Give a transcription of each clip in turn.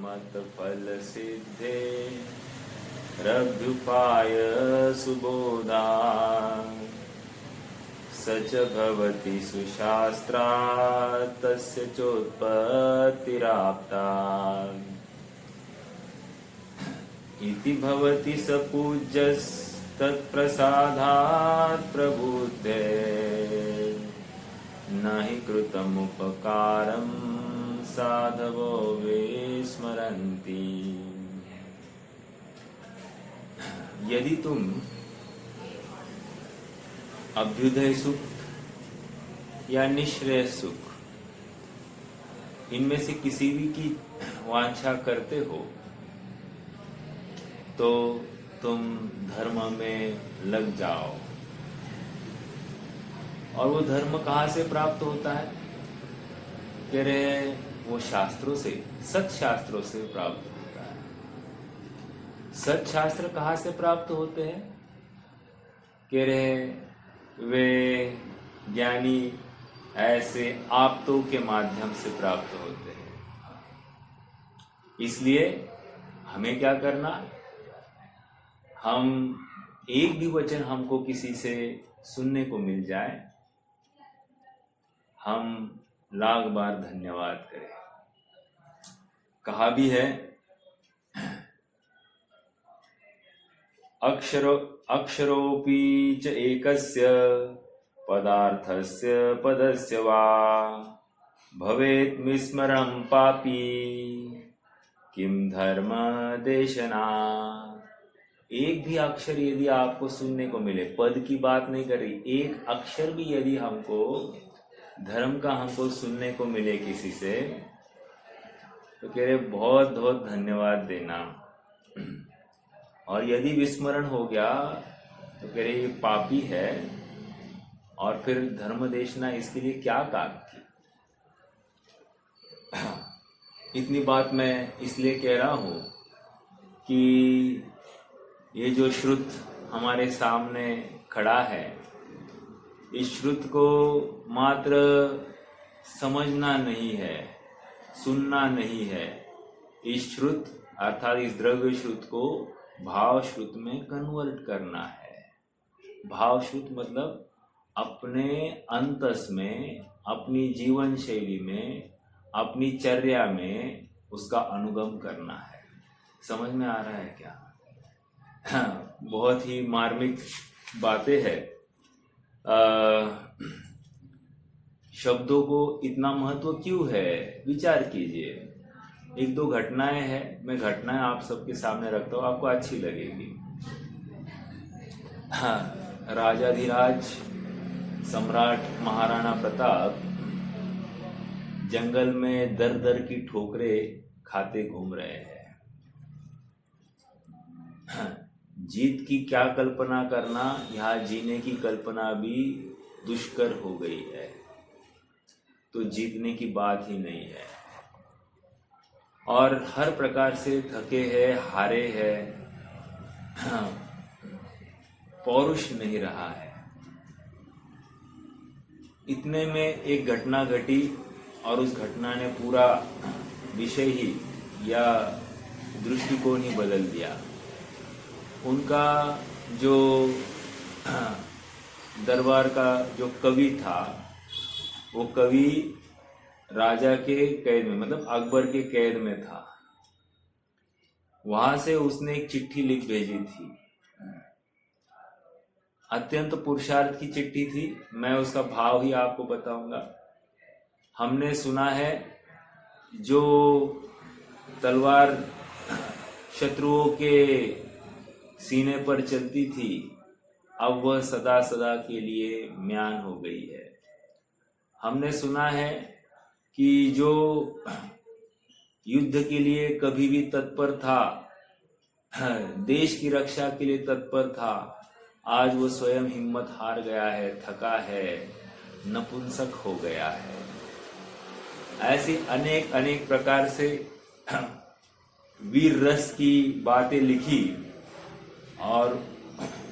मत्फल सिद्धे रभ्युपाय सुबोधा सच भवति सुशास्त्रात् तस्य चोत्पत्तिराप्ता इति भवति स पूज्यस्तत्प्रसादात् प्रबुद्धे न हि कृतमुपकारं साधवो विस्मरन्ति। यदि तुम अभ्युदय सुख या निश्रेय सुख इनमें से किसी भी की वांछा करते हो तो तुम धर्म में लग जाओ। और वो धर्म कहाँ से प्राप्त होता है? कह रहे हैं वो शास्त्रों से, सत्शास्त्रों से प्राप्त होता है। सत्शास्त्र कहाँ से प्राप्त होते हैं? कह रहे हैं वे ज्ञानी ऐसे आप्तों के माध्यम से प्राप्त होते हैं। इसलिए हमें क्या करना? हम एक भी वचन हमको किसी से सुनने को मिल जाए, हम लाख बार धन्यवाद करें। कहा भी है अक्षरोपि च एकस्य पदार्थस्य पदस्य वा भवेत् विस्मरणं पापी किम धर्म देशना। एक भी अक्षर यदि आपको सुनने को मिले, पद की बात नहीं कर रही, एक अक्षर भी यदि हमको धर्म का हमको सुनने को मिले किसी से, तो कह रहे बहुत बहुत धन्यवाद देना। और यदि विस्मरण हो गया तो कह रहे ये पापी है। और फिर धर्म देशना इसके लिए क्या काम की? इतनी बात मैं इसलिए कह रहा हूं कि ये जो श्रुत हमारे सामने खड़ा है, इस श्रुत को मात्र समझना नहीं है, सुनना नहीं है। इस श्रुत अर्थात इस द्रव्य श्रुत को भाव श्रुत में कन्वर्ट करना है। भाव श्रुत मतलब अपने अंतस में, अपनी जीवन शैली में, अपनी चर्या में उसका अनुगम करना है। समझ में आ रहा है क्या? बहुत ही मार्मिक बातें हैं। शब्दों को इतना महत्व क्यों है? विचार कीजिए। एक दो घटनाएं हैं, मैं घटनाएं आप सबके सामने रखता हूँ, आपको अच्छी लगेगी। राजाधिराज सम्राट महाराणा प्रताप जंगल में दर दर की ठोकरें खाते घूम रहे हैं। जीत की क्या कल्पना करना, यहाँ जीने की कल्पना भी दुष्कर हो गई है। तो जीतने की बात ही नहीं है। और हर प्रकार से थके हैं, हारे हैं, पौरुष नहीं रहा है। इतने में एक घटना घटी और उस घटना ने पूरा विषय ही या दृष्टिकोण ही बदल दिया। उनका जो दरबार का जो कवि था, वो कवि राजा के कैद में, मतलब अकबर के कैद में था। वहां से उसने एक चिट्ठी लिख भेजी थी। अत्यंत पुरुषार्थ की चिट्ठी थी। मैं उसका भाव ही आपको बताऊंगा। हमने सुना है जो तलवार शत्रुओं के सीने पर चलती थी, अब वह सदा सदा के लिए म्यान हो गई है। हमने सुना है कि जो युद्ध के लिए कभी भी तत्पर था, देश की रक्षा के लिए तत्पर था, आज वो स्वयं हिम्मत हार गया है, थका है, नपुंसक हो गया है। ऐसी अनेक अनेक प्रकार से वीर रस की बातें लिखी और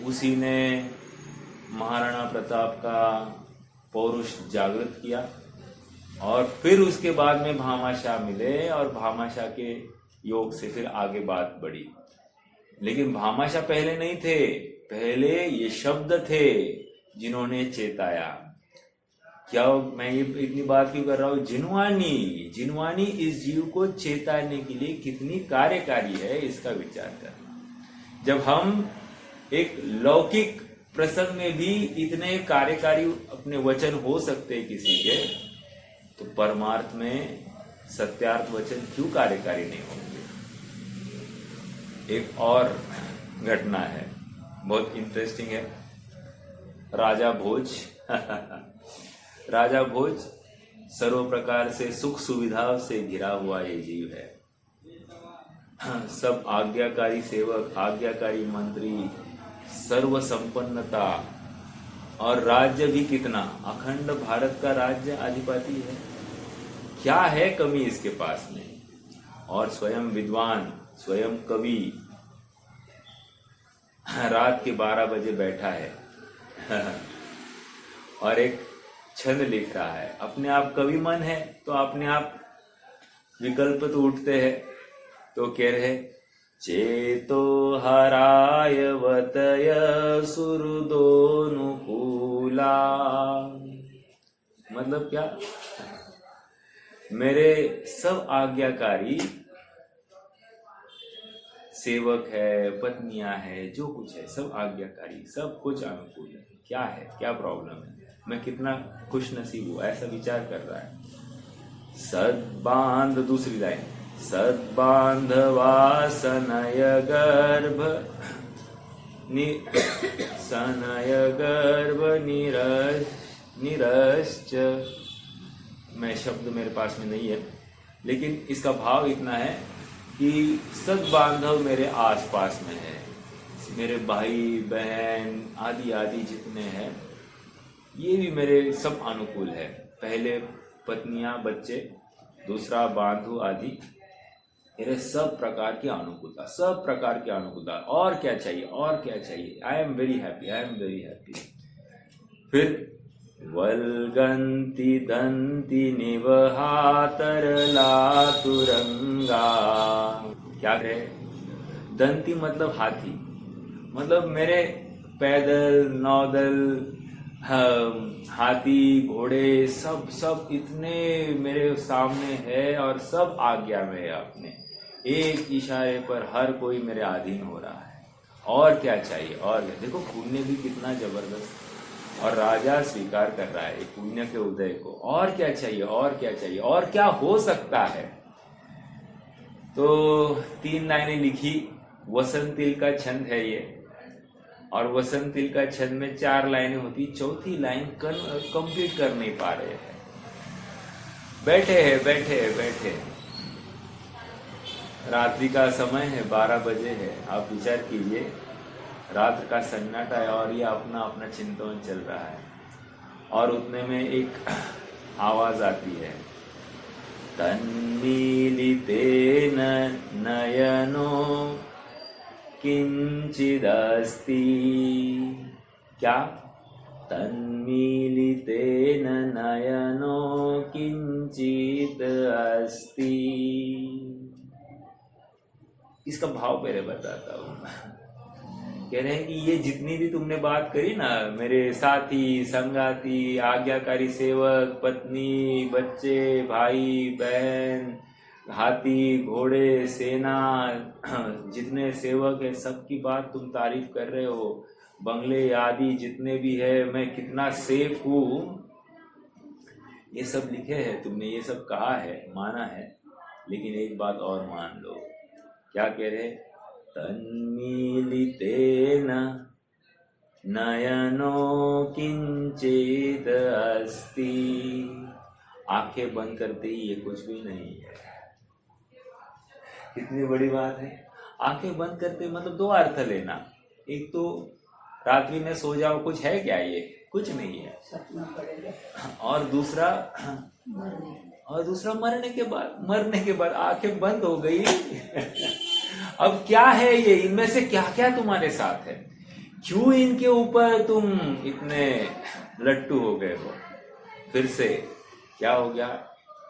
उसी ने महाराणा प्रताप का पौरुष जागृत किया। और फिर उसके बाद में भामाशाह मिले और भामाशाह के योग से फिर आगे बात बढ़ी। लेकिन भामाशाह पहले नहीं थे, पहले ये शब्द थे जिन्होंने चेताया। क्या मैं ये इतनी बात क्यों कर रहा हूं? जिनवानी इस जीव को चेताने के लिए कितनी कार्यकारी है, इसका विचार कर। जब हम एक लौकिक प्रसंग में भी इतने कार्यकारी अपने वचन हो सकते किसी के, तो परमार्थ में सत्यार्थ वचन क्यों कार्यकारी नहीं होंगे? एक और घटना है, बहुत इंटरेस्टिंग है। राजा भोज राजा भोज सर्व प्रकार से सुख सुविधाओं से घिरा हुआ ये जीव है। सब आज्ञाकारी सेवक, आज्ञाकारी मंत्री, सर्व संपन्नता, और राज्य भी कितना, अखंड भारत का राज्य अधिपति है। क्या है कमी इसके पास में? और स्वयं विद्वान, स्वयं कवि, रात के 12 बजे बैठा है और एक छंद लिख रहा है। अपने आप कवि मन है तो अपने आप विकल्प तो उठते हैं, तो कह रहे चेतो हराय वतय सुहृदोनुकूला। मतलब क्या? मेरे सब आज्ञाकारी सेवक है, पत्नियां है, जो कुछ है सब आज्ञाकारी, सब कुछ अनुकूल है। क्या है, क्या प्रॉब्लम है? मैं कितना खुश नसीब हूं, ऐसा विचार कर रहा है। सद्बांध, दूसरी लाइन, सद्बांधवा सनय गर्भ निरश्च। मैं शब्द मेरे पास में नहीं है, लेकिन इसका भाव इतना है कि सद्बांधव मेरे आसपास में है, मेरे भाई बहन आदि आदि जितने हैं, ये भी मेरे सब अनुकूल है। पहले पत्नियां, बच्चे, दूसरा बांधु आदि, मेरे सब प्रकार की अनुकूलता, सब प्रकार की अनुकूलता। और क्या चाहिए, और क्या चाहिए? I am very happy, I am very happy. फिर वल्गंति दंति निवहातरलातुरंगा। क्या कहे? दंती मतलब हाथी, मतलब मेरे पैदल, नौदल, हाथी, घोड़े, सब इतने मेरे सामने है और सब आज्ञा में है। अपने एक इशारे पर हर कोई मेरे अधीन हो रहा है। और क्या चाहिए? और देखो पुण्य भी कितना जबरदस्त, और राजा स्वीकार कर रहा है पुण्य के उदय को। और क्या चाहिए, और क्या चाहिए, और क्या हो सकता है? तो 3 लाइनें लिखी। वसंतिल का छंद है ये, और वसंतिल का छंद में 4 लाइनें होती, चौथी लाइन कंप्लीट कर नहीं पा रहे हैं। बैठे रात्रि का समय है, 12 बजे है। आप विचार कीजिए, रात का सन्नाटा है और ये अपना अपना चिंतन चल रहा है, और उतने में एक आवाज आती है, तन्मीलितेन नयनो किंचिदस्ति। क्या? तन्मीलितेन नयनो किंचित अस्ति। इसका भाव पहले बताता हूं। कह रहे हैं कि ये जितनी भी तुमने बात करी ना, मेरे साथी, संगाती, आज्ञाकारी सेवक, पत्नी, बच्चे, भाई बहन, हाथी, घोड़े, सेना, जितने सेवक है, सबकी बात तुम तारीफ कर रहे हो, बंगले आदि जितने भी है, मैं कितना सेफ हूं, ये सब लिखे हैं तुमने, ये सब कहा है, माना है। लेकिन एक बात और मान लो। क्या कह रहे? तन्मीलितेन नयनो किंचित अस्ति। आंखें बंद करते ही ये कुछ भी नहीं है। कितनी बड़ी बात है। आंखें बंद करते मतलब 2 अर्थ लेना। एक तो रात्रि में सो जाओ, कुछ है क्या? ये कुछ नहीं है। और दूसरा मरने के बाद आंखें बंद हो गई। अब क्या है ये? इनमें से क्या क्या तुम्हारे साथ है? क्यों इनके ऊपर तुम इतने लट्टू हो गए हो? फिर से क्या हो गया?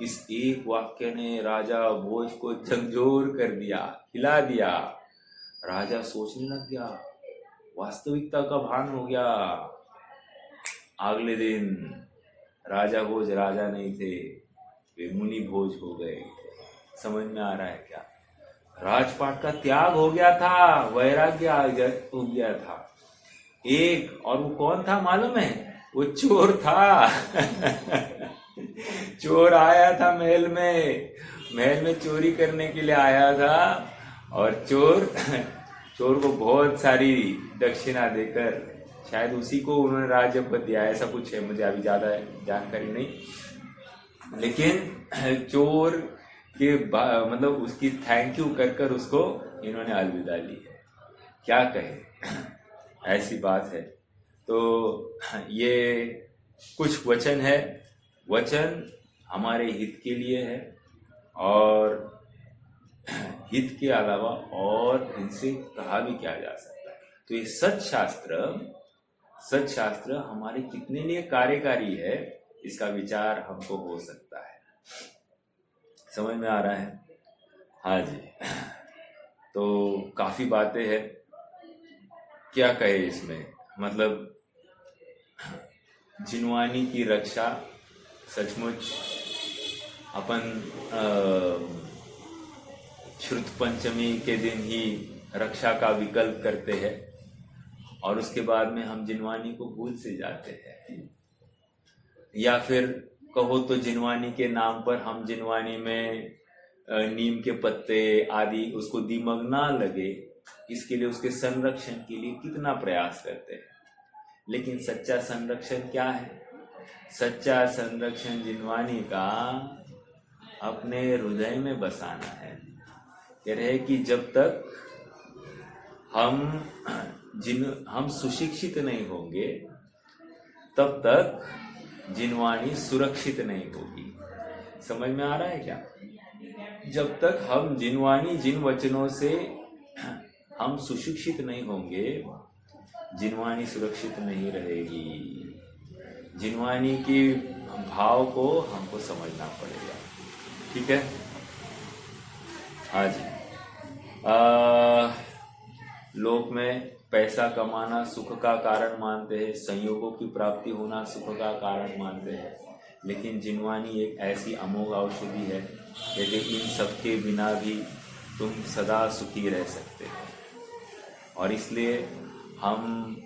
इस एक वाक्य ने राजा भोज को झकझोर कर दिया, हिला दिया। राजा सोचने लग गया, वास्तविकता का भान हो गया। अगले दिन राजा भोज राजा नहीं थे, वे मुनि भोज हो गए। समझ में आ रहा है क्या? राजपाट का त्याग हो गया था, वैराग्य हो गया था। एक और वो कौन था मालूम है? वो चोर था। चोर आया था महल में चोरी करने के लिए आया था, और चोर को बहुत सारी दक्षिणा देकर शायद उसी को उन्होंने राज्यपद दिया, ऐसा कुछ है, मुझे अभी ज्यादा जानकारी नहीं। लेकिन चोर के मतलब उसकी थैंक यू कर उसको इन्होंने अलविदा ली है। क्या कहे, ऐसी बात है। तो ये कुछ वचन है, वचन हमारे हित के लिए है, और हित के अलावा और इनसे कहा भी क्या जा सकता है। तो ये सत्शास्त्र हमारे कितने लिए कार्यकारी है, इसका विचार हमको हो सकता है। समझ में आ रहा है? हाँ जी। तो काफी बातें हैं, क्या कहे इसमें, मतलब जिनवानी की रक्षा सचमुच अपन श्रुत पंचमी के दिन ही रक्षा का विकल्प करते हैं, और उसके बाद में हम जिनवानी को भूल से जाते हैं। या फिर कहो तो जिनवानी के नाम पर हम जिनवानी में नीम के पत्ते आदि उसको दीमक ना लगे, इसके लिए उसके संरक्षण के लिए कितना प्रयास करते हैं। लेकिन सच्चा संरक्षण क्या है? सच्चा संरक्षण जिनवानी का अपने हृदय में बसाना है। कह रहे कि जब तक हम सुशिक्षित नहीं होंगे, तब तक जिनवानी सुरक्षित नहीं होगी। समझ में आ रहा है क्या? जब तक हम जिनवानी, जिन वचनों से हम सुशिक्षित नहीं होंगे, जिनवानी सुरक्षित नहीं रहेगी। जिनवानी के भाव को हमको समझना पड़ेगा। ठीक है? हाँ जी। लोक में पैसा कमाना सुख का कारण मानते हैं, संयोगों की प्राप्ति होना सुख का कारण मानते हैं, लेकिन जिनवानी एक ऐसी अमोघ औषधि है, यदि इन सबके बिना भी तुम सदा सुखी रह सकते हो। और इसलिए हम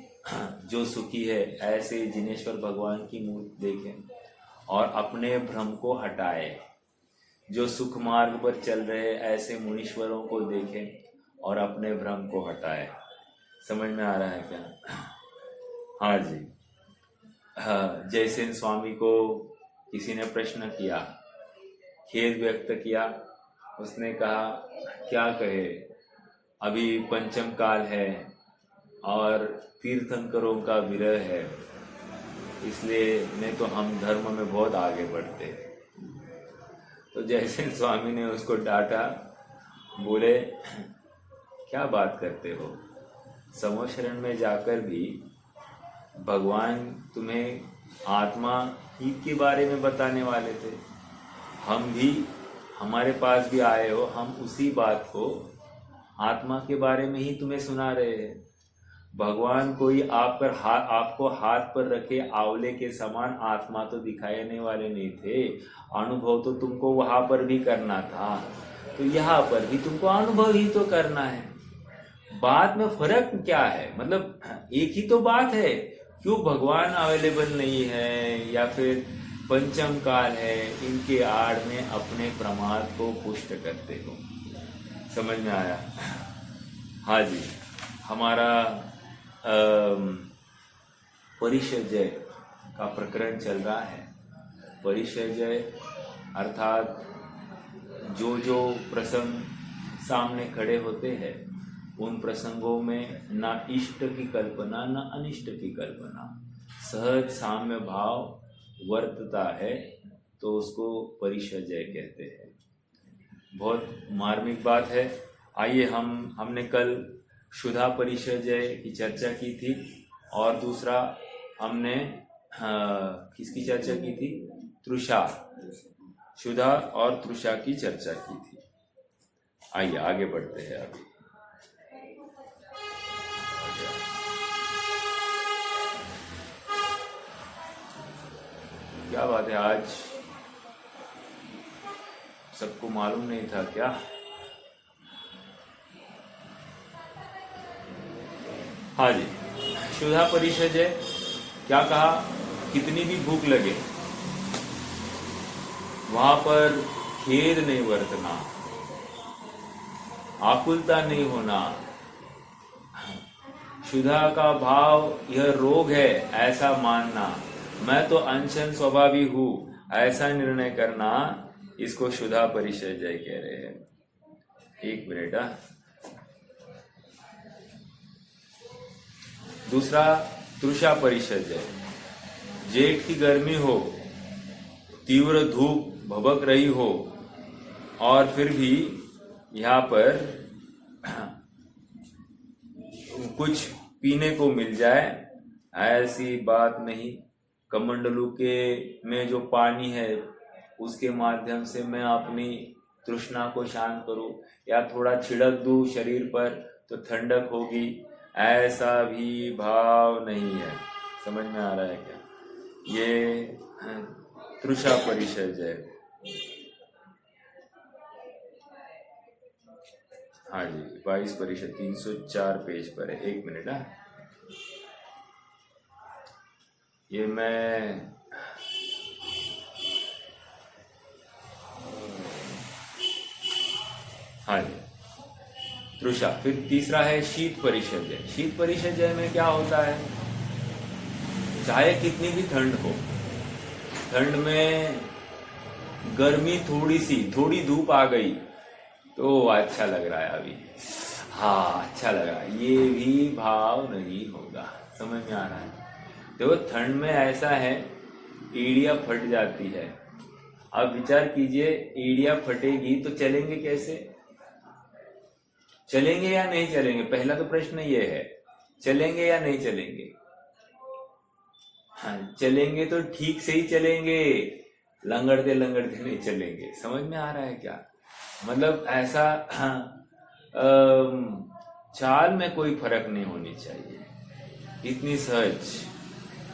जो सुखी है, ऐसे जिनेश्वर भगवान की मूर्ति देखें और अपने भ्रम को हटाए। जो सुख मार्ग पर चल रहे ऐसे मुनीश्वरों को देखें और अपने भ्रम को हटाए। समझ में आ रहा है क्या? हाँ जी। हाँ, जयसेन स्वामी को किसी ने प्रश्न किया, खेद व्यक्त किया। उसने कहा, क्या कहे, अभी पंचम काल है और तीर्थंकरों का विरह है, इसलिए नहीं तो हम धर्म में बहुत आगे बढ़ते। तो जयसेन स्वामी ने उसको डांटा, बोले क्या बात करते हो, समो शरण में जाकर भी भगवान तुम्हें आत्मा हित के बारे में बताने वाले थे। हम भी, हमारे पास भी आए हो, हम उसी बात को आत्मा के बारे में ही तुम्हें सुना रहे हैं। भगवान कोई आपको हाथ पर रखे आंवले के समान आत्मा तो दिखाने वाले नहीं थे। अनुभव तो तुमको वहां पर भी करना था, तो यहाँ पर भी तुमको अनुभव ही तो करना है। बात में फर्क क्या है? मतलब एक ही तो बात है। क्यों भगवान अवेलेबल नहीं है या फिर पंचम काल है, इनके आड़ में अपने प्रमाद को पुष्ट करते हो। समझ में आया? हाँ जी। हमारा परिचर्या का प्रकरण चल रहा है। परिचर्या अर्थात जो प्रसंग सामने खड़े होते हैं, उन प्रसंगों में ना इष्ट की कल्पना ना अनिष्ट की कल्पना, सहज साम्य भाव वर्तता है, तो उसको परिचर्या कहते हैं। बहुत मार्मिक बात है। आइए, हमने कल शुद्धा परिचर्या की चर्चा की थी, और दूसरा हमने किसकी चर्चा की थी? तृषा, क्षुधा और तृषा की चर्चा की थी। आइए आगे बढ़ते हैं। अभी क्या बात है, आज सबको मालूम नहीं था क्या? हाँ जी, क्षुधा परिषद है। क्या कहा? कितनी भी भूख लगे वहां पर खेद नहीं बरतना, आकुलता नहीं होना। क्षुधा का भाव यह रोग है ऐसा मानना, मैं तो अनशन स्वभावी हूं ऐसा निर्णय करना, इसको क्षुधा परिचर्या कह रहे हैं। एक मिनट। दूसरा तृषा परिचर्या, जेठ की गर्मी हो, तीव्र धूप भभक रही हो और फिर भी यहाँ पर कुछ पीने को मिल जाए, ऐसी बात नहीं। कमंडलू के में जो पानी है उसके माध्यम से मैं अपनी तृष्णा को शांत करूं, या थोड़ा छिड़क दूं शरीर पर तो ठंडक होगी, ऐसा भी भाव नहीं है। समझ में आ रहा है क्या? ये तृषा परिषद है। हाँ जी, 22 परिषद 304 पेज पर है। एक मिनट। ये मैं हाँ जी, तृषा। फिर तीसरा है शीत परिषद। शीत परिषद में क्या होता है? चाहे कितनी भी ठंड हो, ठंड में गर्मी थोड़ी धूप आ गई तो अच्छा लग रहा है अभी, हाँ अच्छा लग रहा है, ये भी भाव नहीं होगा। समझ में आ रहा है? देखो ठंड में ऐसा है, एड़ियां फट जाती है। अब विचार कीजिए, एड़ियां फटेगी तो चलेंगे कैसे? चलेंगे या नहीं चलेंगे? पहला तो प्रश्न ये है, चलेंगे या नहीं चलेंगे? हाँ, चलेंगे तो ठीक से ही चलेंगे, लंगड़ते नहीं चलेंगे। समझ में आ रहा है क्या? मतलब ऐसा चाल में कोई फर्क नहीं होनी चाहिए, इतनी सहज।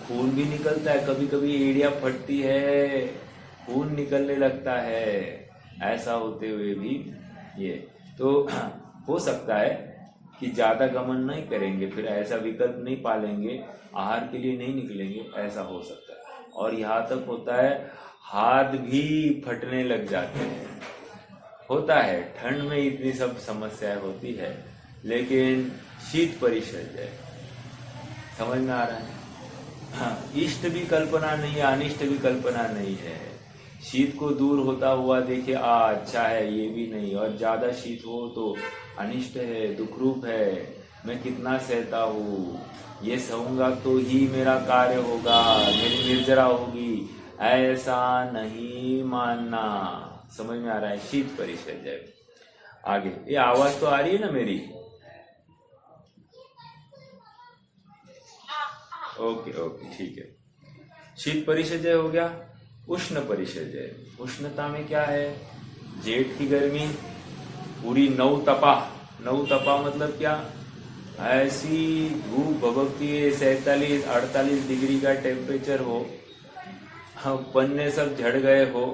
खून भी निकलता है, कभी कभी एड़ियां फटती है, खून निकलने लगता है, ऐसा होते हुए भी ये तो हो सकता है कि ज्यादा गमन नहीं करेंगे, फिर ऐसा विकल्प नहीं पालेंगे, आहार के लिए नहीं निकलेंगे, ऐसा हो सकता है। और यहाँ तक होता है हाथ भी फटने लग जाते हैं, होता है। ठंड में इतनी सब समस्याएं होती है, लेकिन शीत परिषद है। समझ में आ रहा है? हाँ, इष्ट भी कल्पना नहीं है, अनिष्ट भी कल्पना नहीं है। शीत को दूर होता हुआ देखिए, अच्छा है, ये भी नहीं। और ज्यादा शीत हो तो अनिष्ट है, दुखरूप है, मैं कितना सहता हूँ, ये सहूंगा तो ही मेरा कार्य होगा, मेरी निर्जरा होगी, ऐसा नहीं मानना। समझ में आ रहा है? शीत परिषद है। आगे ये आवाज तो आ रही है ना मेरी? ओके ओके, ठीक है। शीत परिषद हो गया। उष्ण परिषद। उष्णता में क्या है? जेठ की गर्मी पूरी नौ तपा मतलब क्या? ऐसी धूप भभकती है, 47-48 डिग्री का टेम्परेचर हो, पन्ने सब झड़ गए हो,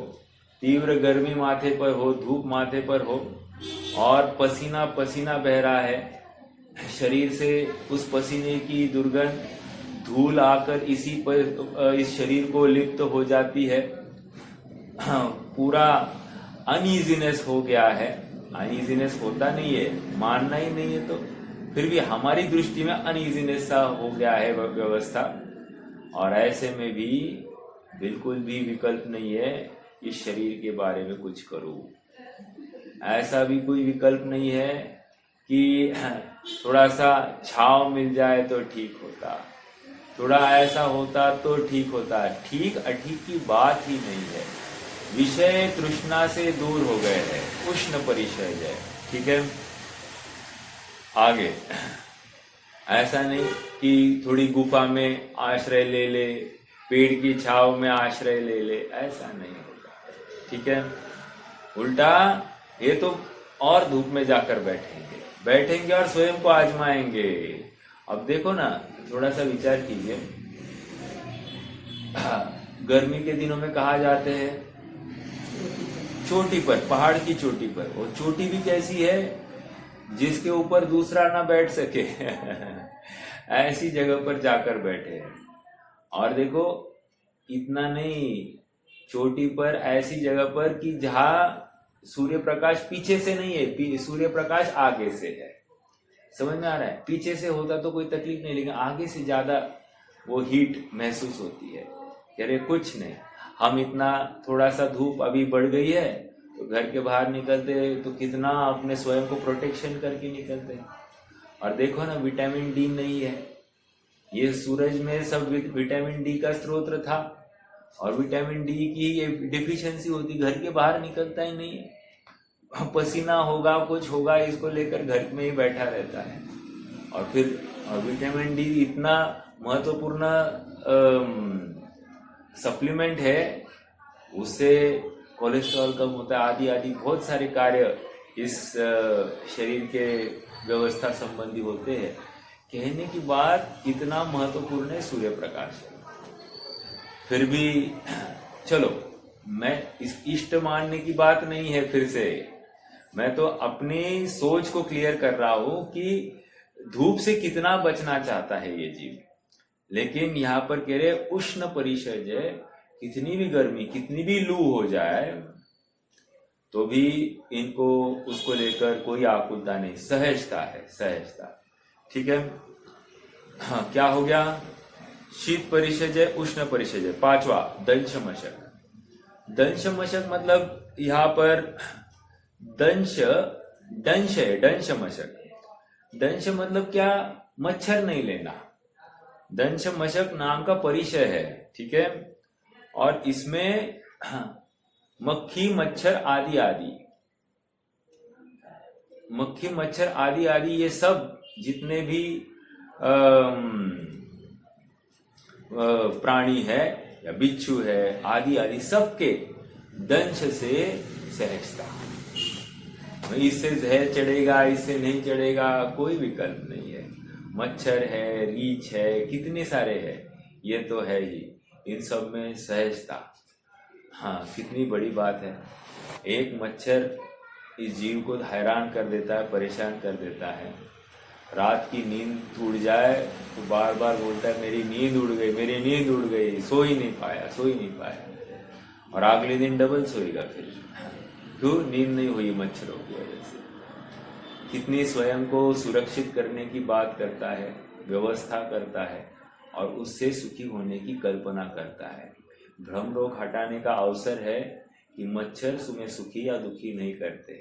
तीव्र गर्मी माथे पर हो, धूप माथे पर हो, और पसीना पसीना बह रहा है शरीर से। उस पसीने की दुर्गंध धूल आकर इस शरीर को लिप्त हो जाती है, पूरा अनईजीनेस हो गया है। अनईजीनेस होता नहीं है, मानना ही नहीं है, तो फिर भी हमारी दृष्टि में अनईजीनेस सा हो गया है व्यवस्था। और ऐसे में भी बिल्कुल भी विकल्प नहीं है इस शरीर के बारे में कुछ करूं। ऐसा भी कोई विकल्प नहीं है कि थोड़ा सा छांव मिल जाए तो ठीक होता, थोड़ा ऐसा होता तो ठीक होता। ठीक अठीक की बात ही नहीं है, विषय तृष्णा से दूर हो गए हैं, उष्ण परिषद है। ठीक है, आगे ऐसा नहीं कि थोड़ी गुफा में आश्रय ले ले, पेड़ की छाव में आश्रय ले ले, ऐसा नहीं होगा। ठीक है। उल्टा ये तो और धूप में जाकर बैठेंगे और स्वयं को आजमाएंगे। अब देखो ना, थोड़ा सा विचार कीजिए, गर्मी के दिनों में कहा जाते हैं चोटी पर, पहाड़ की चोटी पर, वो चोटी भी कैसी है जिसके ऊपर दूसरा ना बैठ सके ऐसी जगह पर जाकर बैठे हैं। और देखो इतना नहीं, चोटी पर ऐसी जगह पर कि जहां सूर्य प्रकाश पीछे से नहीं है, सूर्य प्रकाश आगे से है। समझ में आ रहा है? पीछे से होता तो कोई तकलीफ नहीं, लेकिन आगे से ज्यादा वो हीट महसूस होती है। अरे कुछ नहीं, हम इतना थोड़ा सा धूप अभी बढ़ गई है तो घर के बाहर निकलते तो कितना अपने स्वयं को प्रोटेक्शन करके निकलते हैं। और देखो ना, विटामिन डी नहीं है, ये सूरज में सब विटामिन डी का स्रोत था, और विटामिन डी की ये डिफिशियंसी होती, घर के बाहर निकलता ही नहीं है। पसीना होगा, कुछ होगा, इसको लेकर घर में ही बैठा रहता है। और फिर विटामिन डी इतना महत्वपूर्ण सप्लीमेंट है, उससे कोलेस्ट्रॉल कम होता है, आदि आदि बहुत सारे कार्य इस शरीर के व्यवस्था संबंधी होते हैं। कहने की बात इतना महत्वपूर्ण है सूर्य प्रकाश। फिर भी चलो, मैं इस इष्ट मानने की बात नहीं है, फिर से मैं तो अपनी सोच को क्लियर कर रहा हूं कि धूप से कितना बचना चाहता है ये जीव। लेकिन यहाँ पर कह रहे उष्ण परिषद है, कितनी भी गर्मी, कितनी भी लू हो जाए तो भी इनको उसको लेकर कोई आकुलता नहीं, सहजता है, सहजता। ठीक है। हाँ, क्या हो गया? शीत परिषद है, उष्ण परिषद है। पांचवा दंश मशक। दंश मशक मतलब यहाँ पर दंश है, दंश मशक। दंश मतलब क्या? मच्छर नहीं लेना। दंश मशक नाम का परिचय है, ठीक है। और इसमें मक्खी मच्छर आदि आदि, मक्खी मच्छर आदि आदि ये सब जितने भी प्राणी है या बिच्छू है आदि आदि, सबके दंश से सहजता। इससे जहर चढ़ेगा, इससे नहीं चढ़ेगा, कोई विकल्प नहीं है। मच्छर है, रीछ है, कितने सारे हैं, ये तो है ही। इन सब में सहजता। हाँ, कितनी बड़ी बात है। एक मच्छर इस जीव को हैरान कर देता है, परेशान कर देता है। रात की नींद टूट जाए तो बार बार बोलता है मेरी नींद उड़ गई, मेरी नींद उड़ गई, सो ही नहीं पाया। और अगले दिन डबल सोएगा फिर। क्यों? नींद नहीं हुई मच्छरों की वजह से। कितनी स्वयं को सुरक्षित करने की बात करता है, व्यवस्था करता है, और उससे सुखी होने की कल्पना करता है। भ्रम रोग हटाने का अवसर है कि मच्छर तुम्हें सुखी या दुखी नहीं करते।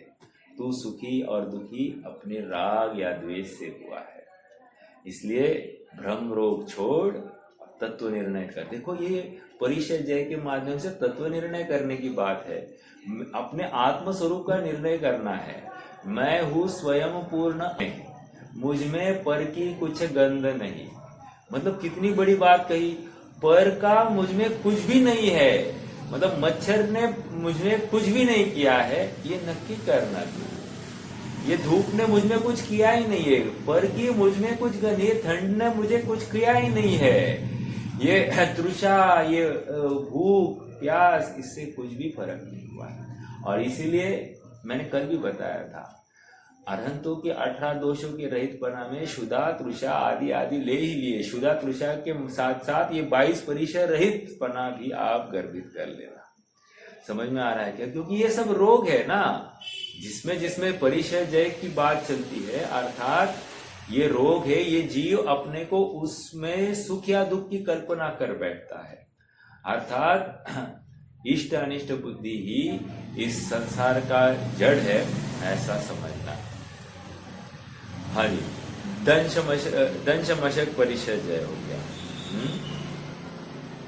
तू सुखी और दुखी अपने राग या द्वेष से हुआ है। इसलिए भ्रम रोग छोड़, तत्व निर्णय कर। देखो, ये परिचय जय के माध्यम से तत्व निर्णय करने की बात है। अपने आत्म स्वरूप का निर्णय करना है। मैं हूँ स्वयं पूर्ण, मुझ में पर की कुछ गंध नहीं। मतलब कितनी बड़ी बात कही, पर का मुझ में कुछ भी नहीं है। मतलब मच्छर ने मुझ में कुछ भी नहीं किया है, ये नक्की करना था। ये धूप ने मुझ में कुछ किया ही नहीं है, पर की मुझ में कुछ गंध, ये ठंड ने मुझे कुछ किया ही नहीं है। ये तृषा, ये भूख प्यास, इससे कुछ भी फर्क नहीं हुआ। और इसीलिए मैंने कल भी बताया था, अरहंतों के 18 दोषों के रहित पना में शुदा तृषा आदि आदि ले ही लिए। शुदा तृषा के साथ साथ ये 22 परिचय रहित पना भी आप गर्भित कर लेना। समझ में आ रहा है क्या? क्योंकि ये सब रोग है ना, जिसमें परिचय जय की बात चलती है, अर्थात ये रोग है। ये जीव अपने को उसमें सुख या दुख की कल्पना कर बैठता है। अर्थात इष्ट अनिष्ट बुद्धि ही इस संसार का जड़ है, ऐसा समझना। हाँ जी, दंश मशक परिचय जय हो गया।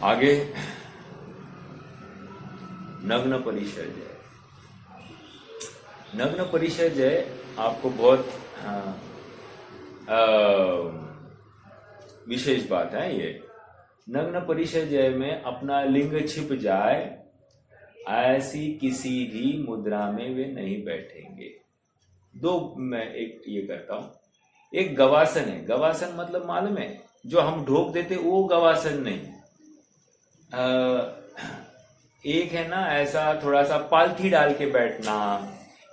आगे नग्न परिचय जय। नग्न परिचय जय आपको बहुत विशेष बात है। ये नग्न परिचय जय में अपना लिंग छिप जाए ऐसी किसी भी मुद्रा में वे नहीं बैठेंगे। दो मैं एक ये करता हूं, एक गवासन है। गवासन मतलब मालूम है, जो हम ढोक देते वो गवासन नहीं। एक है ना ऐसा थोड़ा सा पालथी डाल के बैठना,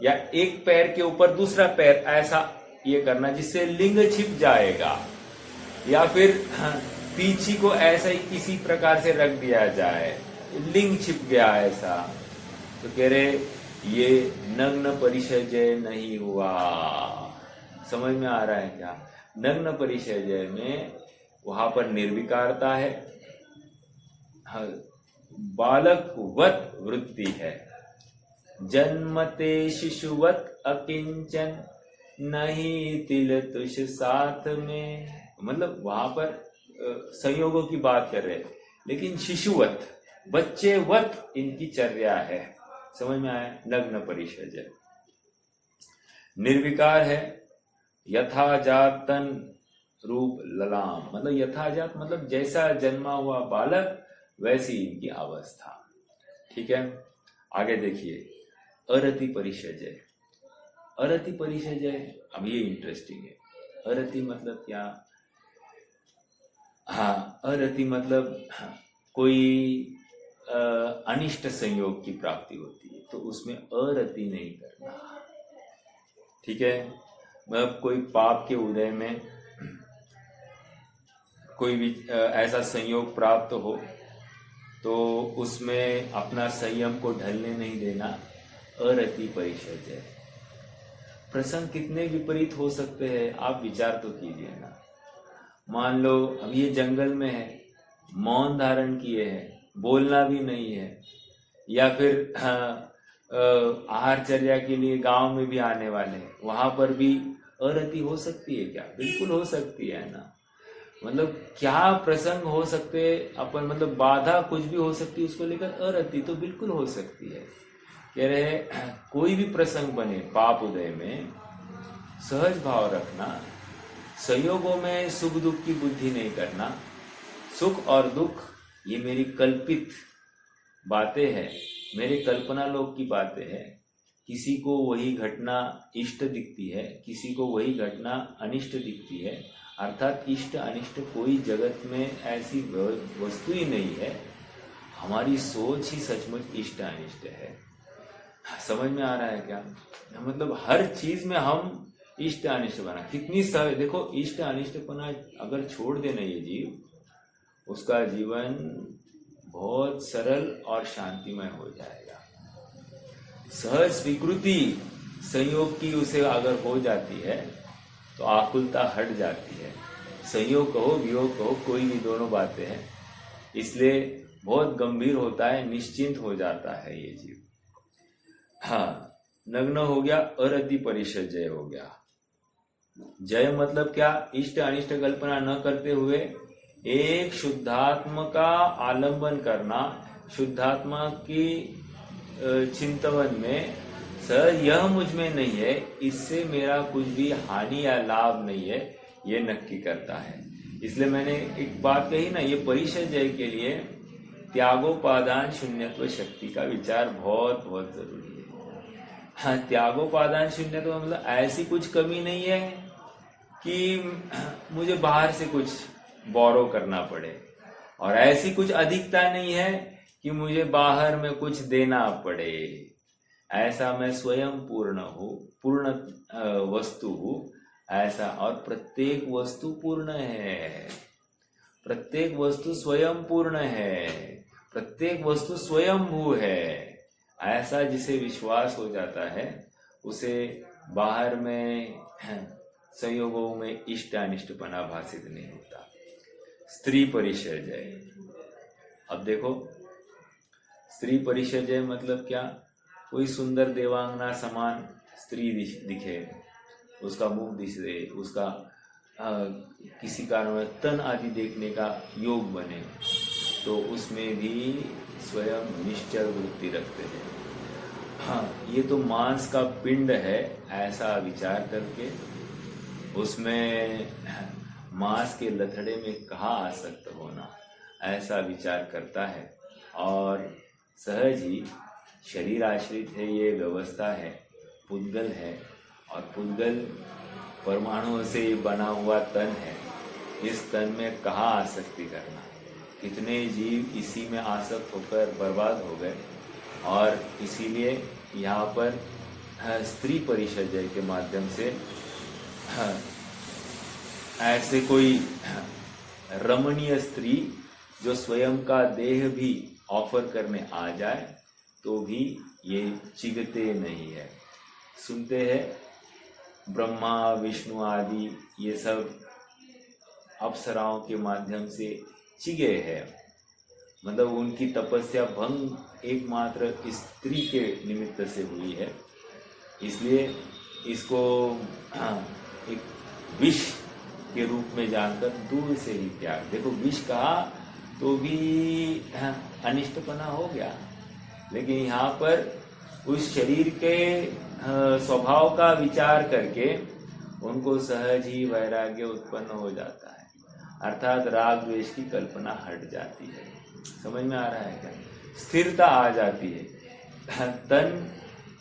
या एक पैर के ऊपर दूसरा पैर ऐसा ये करना जिससे लिंग छिप जाएगा, या फिर पीछे को ऐसा ही किसी प्रकार से रख दिया जाए, लिंग छिप गया ऐसा। तो कह रहे ये नग्न परिचर्य नहीं हुआ। समझ में आ रहा है क्या? नग्न परिचर्य में वहां पर निर्विकारता है, बालकवत वृत्ति है, जन्मते शिशुवत अकिंचन नहीं तिल तुष साथ में। मतलब वहां पर संयोगों की बात कर रहे हैं, लेकिन शिशुवत बच्चेवत इनकी चर्या है। समझ में आया? नग्न परिचर्य निर्विकार है, यथाजातन रूप ललाम, मतलब यथाजात मतलब जैसा जन्मा हुआ बालक वैसी इनकी अवस्था। ठीक है, आगे देखिए अरति परिचर्य। अरति परिचर्य, अब ये इंटरेस्टिंग है। अरति मतलब क्या? हाँ, अरति मतलब कोई अनिष्ट संयोग की प्राप्ति होती है, तो उसमें अरति नहीं करना। ठीक है, मतलब कोई पाप के उदय में कोई भी ऐसा संयोग प्राप्त हो तो उसमें अपना संयम को ढलने नहीं देना, अरति परिचर्य है। प्रसंग कितने विपरीत हो सकते हैं, आप विचार तो कीजिए ना। मान लो अब ये जंगल में है, मौन धारण किए हैं, बोलना भी नहीं है, या फिर आहारचर्या के लिए गांव में भी आने वाले हैं, वहां पर भी अरति हो सकती है क्या? बिल्कुल हो सकती है ना। मतलब क्या प्रसंग हो सकते अपन, मतलब बाधा कुछ भी हो सकती है, उसको लेकर अरति तो बिल्कुल हो सकती है। कह रहे कोई भी प्रसंग बने पाप उदय में सहज भाव रखना, संयोगों में सुख दुख की बुद्धि नहीं करना। सुख और दुख ये मेरी कल्पित बातें हैं, मेरे कल्पना लोक की बातें हैं। किसी को वही घटना इष्ट दिखती है, किसी को वही घटना अनिष्ट दिखती है। अर्थात इष्ट अनिष्ट कोई जगत में ऐसी वस्तु ही नहीं है, हमारी सोच ही सचमुच इष्ट अनिष्ट है। समझ में आ रहा है क्या? मतलब हर चीज में हम इष्ट अनिष्ट बना, कितनी सहज। देखो इष्ट अनिष्टपना अगर छोड़ देना ये जीव, उसका जीवन बहुत सरल और शांतिमय हो जाएगा। सहज स्वीकृति संयोग की उसे अगर हो जाती है तो आकुलता हट जाती है। संयोग कहो वियोग कहो, कोई भी दोनों बातें हैं, इसलिए बहुत गंभीर होता है, निश्चिंत हो जाता है ये जीव। हाँ, नग्न हो गया, अरति परिचर्य हो गया। जय मतलब क्या? इष्ट अनिष्ट कल्पना न करते हुए एक शुद्धात्मा का आलंबन करना, शुद्धात्मा की चिंतन में सर यह मुझ में नहीं है, इससे मेरा कुछ भी हानि या लाभ नहीं है, ये नक्की करता है। इसलिए मैंने एक बात कही ना, ये परिचर्या के लिए त्यागोपादान शून्यत्व शक्ति का विचार बहुत बहुत जरूरी है। हाँ, त्यागोपादान शून्यत्व मतलब ऐसी कुछ कमी नहीं है कि मुझे बाहर से कुछ बोरो करना पड़े, और ऐसी कुछ अधिकता नहीं है कि मुझे बाहर में कुछ देना पड़े। ऐसा मैं स्वयं पूर्ण हूँ, पूर्ण वस्तु हूँ ऐसा। और प्रत्येक वस्तु पूर्ण है, प्रत्येक वस्तु स्वयं पूर्ण है, प्रत्येक वस्तु स्वयंभू है। ऐसा जिसे विश्वास हो जाता है उसे बाहर में संयोगों में इष्ट अनिष्टपना भाषित नहीं होता। स्त्री परिचर्या, अब देखो स्त्री परिचर्या मतलब क्या? कोई सुंदर देवांगना समान स्त्री दिखे, उसका मुख दिखे, उसका किसी कारण तन आदि देखने का योग बने, तो उसमें भी स्वयं निश्चल वृत्ति रखते हैं। हाँ, ये तो मांस का पिंड है ऐसा विचार करके उसमें मांस के लथड़े में कहाँ आसक्त होना, ऐसा विचार करता है और सहज ही शरीर आश्रित है, ये व्यवस्था है, पुद्गल है, और पुद्गल परमाणुओं से बना हुआ तन है। इस तन में कहाँ आसक्ति करना, कितने जीव इसी में आसक्त होकर बर्बाद हो गए। और इसीलिए यहाँ पर स्त्री परिषद के माध्यम से ऐसे कोई रमणीय स्त्री जो स्वयं का देह भी ऑफर करने आ जाए तो भी ये चिगते नहीं है। सुनते हैं ब्रह्मा विष्णु आदि ये सब अप्सराओं के माध्यम से चिगे है, मतलब उनकी तपस्या भंग एकमात्र स्त्री के निमित्त से हुई है। इसलिए इसको एक विष के रूप में जानकर दूर से ही त्याग। देखो विष कहा तो भी अनिष्टपना हो गया, लेकिन यहाँ पर उस शरीर के स्वभाव का विचार करके उनको सहज ही वैराग्य उत्पन्न हो जाता है, अर्थात राग द्वेष की कल्पना हट जाती है। समझ में आ रहा है क्या? स्थिरता आ जाती है। तन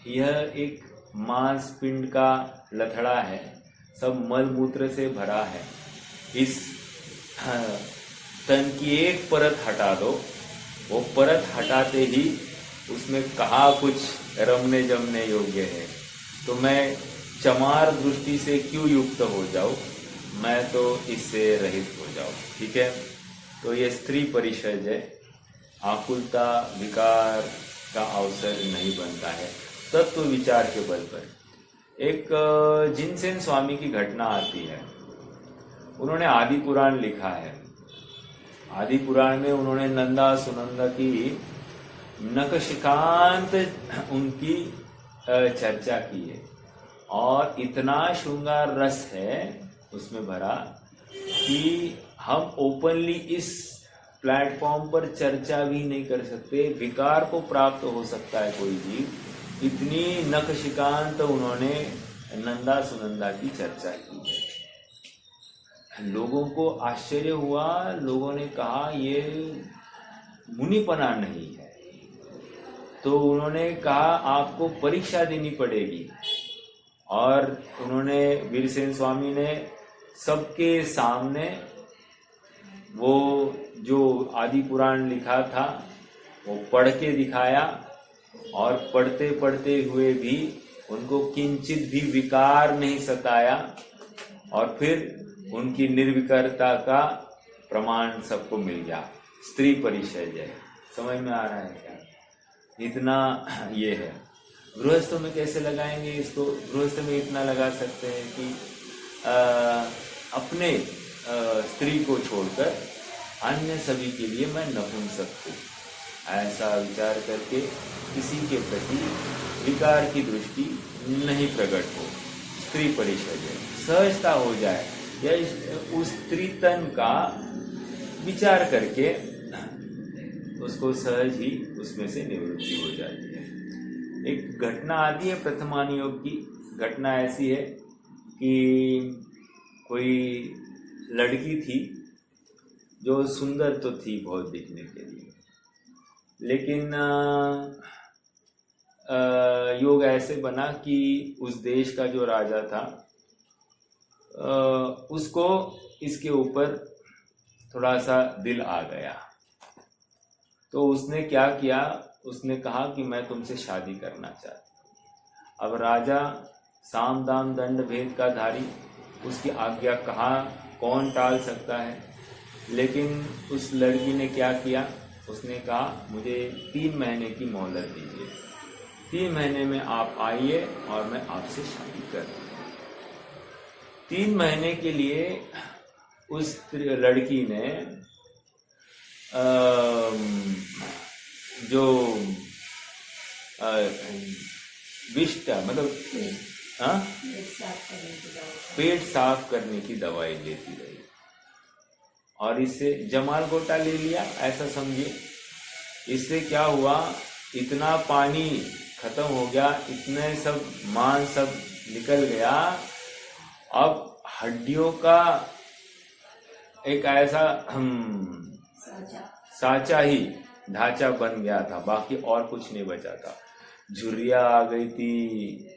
यह एक मांस पिंड का लथड़ा है, सब मल मूत्र से भरा है। इस तन की एक परत हटा दो, वो परत हटाते ही उसमें कहाँ कुछ रमने जमने योग्य है। तो मैं चमार दृष्टि से क्यों युक्त हो जाऊं, मैं तो इससे रहित हो जाऊं। ठीक है, तो ये स्त्री परिषद है, आकुलता विकार का अवसर नहीं बनता है तत्व विचार के बल पर। एक जिनसेन स्वामी की घटना आती है। उन्होंने आदि पुराण लिखा है। आदि पुराण में उन्होंने नंदा सुनंदा की नखशिखांत उनकी चर्चा की है, और इतना श्रृंगार रस है उसमें भरा कि हम ओपनली इस प्लेटफॉर्म पर चर्चा भी नहीं कर सकते। विकार को प्राप्त हो सकता है कोई जीव, इतनी नखशिकांत उन्होंने नंदा सुनंदा की चर्चा की है। लोगों को आश्चर्य हुआ, लोगों ने कहा ये मुनिपना नहीं है। तो उन्होंने कहा आपको परीक्षा देनी पड़ेगी, और उन्होंने वीरसेन स्वामी ने सबके सामने वो जो आदि पुराण लिखा था वो पढ़ के दिखाया, और पढ़ते पढ़ते हुए भी उनको किंचित भी विकार नहीं सताया, और फिर उनकी निर्विकारता का प्रमाण सबको मिल गया। स्त्री परिषद है। समझ में आ रहा है क्या? इतना ये है। गृहस्थ में कैसे लगाएंगे इसको? गृहस्थ में इतना लगा सकते हैं कि अपने स्त्री को छोड़कर अन्य सभी के लिए मैं नपुंसक हूँ, ऐसा विचार करके किसी के प्रति विकार की दृष्टि नहीं प्रकट हो। स्त्री परिषद है, सहजता हो जाए, या उस स्त्री तन का विचार करके उसको सहज ही उसमें से निवृत्ति हो जाती है। एक घटना आती है प्रथमान योग की। घटना ऐसी है कि कोई लड़की थी जो सुंदर तो थी बहुत दिखने के लिए, लेकिन योग ऐसे बना कि उस देश का जो राजा था उसको इसके ऊपर थोड़ा सा दिल आ गया। तो उसने क्या किया, उसने कहा कि मैं तुमसे शादी करना चाहती हूँ। अब राजा साम दाम दंड भेद का धारी, उसकी आज्ञा कहाँ कौन टाल सकता है। लेकिन उस लड़की ने क्या किया, उसने कहा मुझे 3 महीने की मोहलत दीजिए, 3 महीने में आप आइए और मैं आपसे शादी कर दूँ। 3 महीने के लिए उस लड़की ने जो विष्टा मतलब पेट साफ करने की दवाई लेती रही, और इससे जमाल गोटा ले लिया ऐसा समझिए। इससे क्या हुआ, इतना पानी खत्म हो गया, इतने सब मांस सब निकल गया। अब हड्डियों का एक ऐसा साचा ही ढांचा बन गया था, बाकी और कुछ नहीं बचा था। झुर्रियाँ आ गई थी।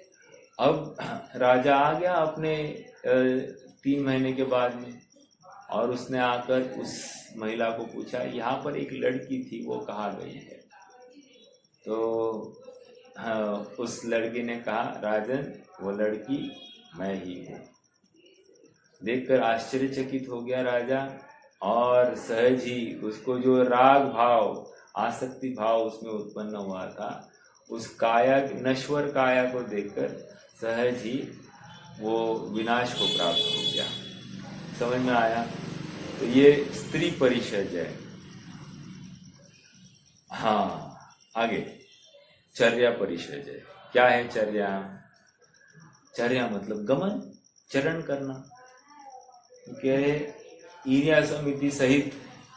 अब राजा आ गया अपने 3 महीने के बाद में, और उसने आकर उस महिला को पूछा, यहाँ पर एक लड़की थी, वो कहाँ गई है? तो उस लड़की ने कहा, राजन वो लड़की मैं ही हूँ। देखकर आश्चर्यचकित हो गया राजा, और सहज ही उसको जो राग भाव, आसक्ति भाव उसमें उत्पन्न हुआ था, उस काया, नश्वर काया को देखकर सहज ही वो विनाश को प्राप्त हो गया। समझ में आया? तो ये स्त्री परिषद है। हाँ, आगे चर्या परिषद है। क्या है चर्या? चर्या मतलब गमन, चरण करना। ईर्ष्या समिति सहित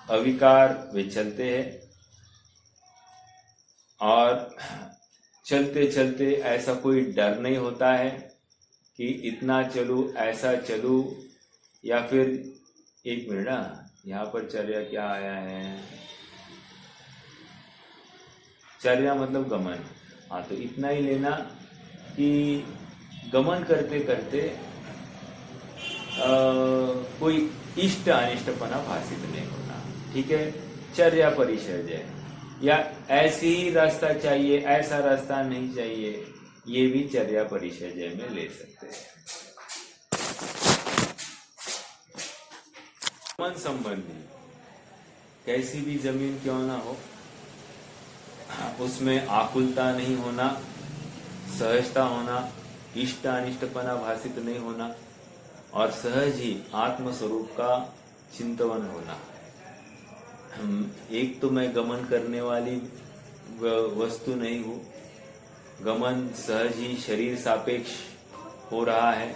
अविकार वे चलते हैं, और चलते चलते ऐसा कोई डर नहीं होता है कि इतना चलूं, ऐसा चलूं, या फिर एक मिनट, यहाँ पर चर्या क्या आया है? चर्या मतलब गमन। हाँ, तो इतना ही लेना कि गमन करते करते कोई इष्ट अनिष्टपना भाषित नहीं होना। ठीक है, चर्या परिषद है। या ऐसी ही रास्ता चाहिए, ऐसा रास्ता नहीं चाहिए, ये भी चर्या परिषद में ले सकते हैं। गमन संबंधी कैसी भी जमीन क्यों ना हो, उसमें आकुलता नहीं होना, सहजता होना, इष्ट अनिष्टपना भाषित नहीं होना, और सहज ही आत्म स्वरूप का चिंतन होना। एक तो मैं गमन करने वाली वस्तु नहीं हूँ, गमन सहज ही शरीर सापेक्ष हो रहा है,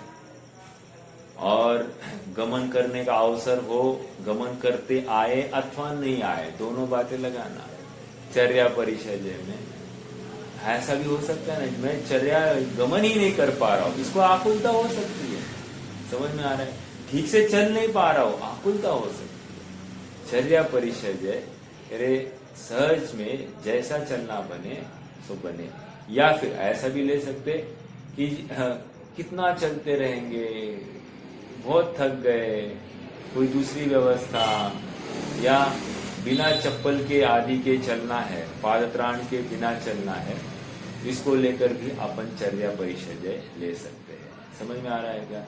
और गमन करने का अवसर हो, गमन करते आए अथवा नहीं आए, दोनों बातें लगाना। चर्या परिषद में ऐसा भी हो सकता है ना, मैं चर्या गमन ही नहीं कर पा रहा हूँ, इसको आकुलता हो सकती है। समझ में आ रहा है? ठीक से चल नहीं पा रहा हूँ, आकुलता हो सकती है। चर्या परिषद अरे सहज में जैसा चलना बने सो बने। या फिर ऐसा भी ले सकते कि कितना चलते रहेंगे, बहुत थक गए, कोई दूसरी व्यवस्था, या बिना चप्पल के आदि के चलना है, पादत्राण के बिना चलना है, इसको लेकर भी अपन चर्या परिषद ले सकते हैं। समझ में आ रहा है क्या?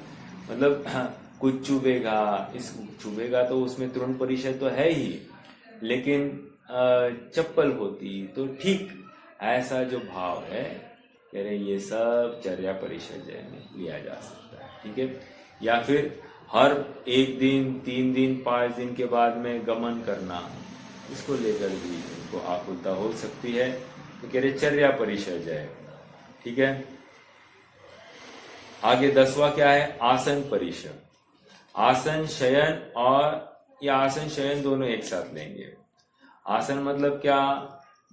मतलब कुछ चुभेगा, इस चुभेगा तो उसमें तृण परिषद तो है ही, लेकिन चप्पल होती तो ठीक, ऐसा जो भाव है, कह रहे ये सब चर्या परिषद में लिया जा सकता है। ठीक है? या फिर हर 1 दिन, 3 दिन, 5 दिन के बाद में गमन करना, इसको लेकर भी उनको आकुलता हो सकती है, तो कह रहे चर्या परिषद है। ठीक है? आगे 10वां क्या है? आसन परिषद। आसन शयन, और या आसन शयन दोनों एक साथ लेंगे। आसन मतलब क्या?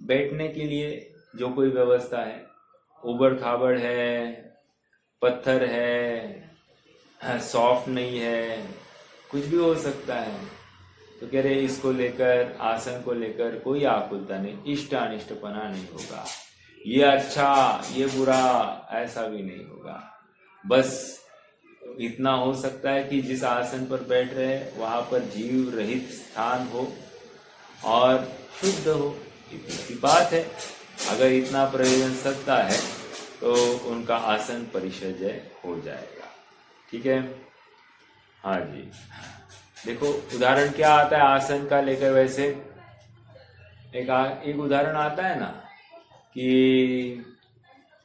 बैठने के लिए जो कोई व्यवस्था है, उबड़ खाबड़ है, पत्थर है, सॉफ्ट नहीं है, कुछ भी हो सकता है, तो कह रहे इसको लेकर, आसन को लेकर कोई आकुलता नहीं, इष्ट अनिष्टपना नहीं होगा। ये अच्छा, ये बुरा, ऐसा भी नहीं होगा। बस इतना हो सकता है कि जिस आसन पर बैठ रहे वहां पर जीव रहित स्थान हो और शुद्ध हो, इतनी बात है। अगर इतना प्रयोजन सकता है तो उनका आसन परिषद हो जाएगा। ठीक है? हाँ जी, देखो उदाहरण क्या आता है आसन का लेकर। वैसे एक उदाहरण आता है ना कि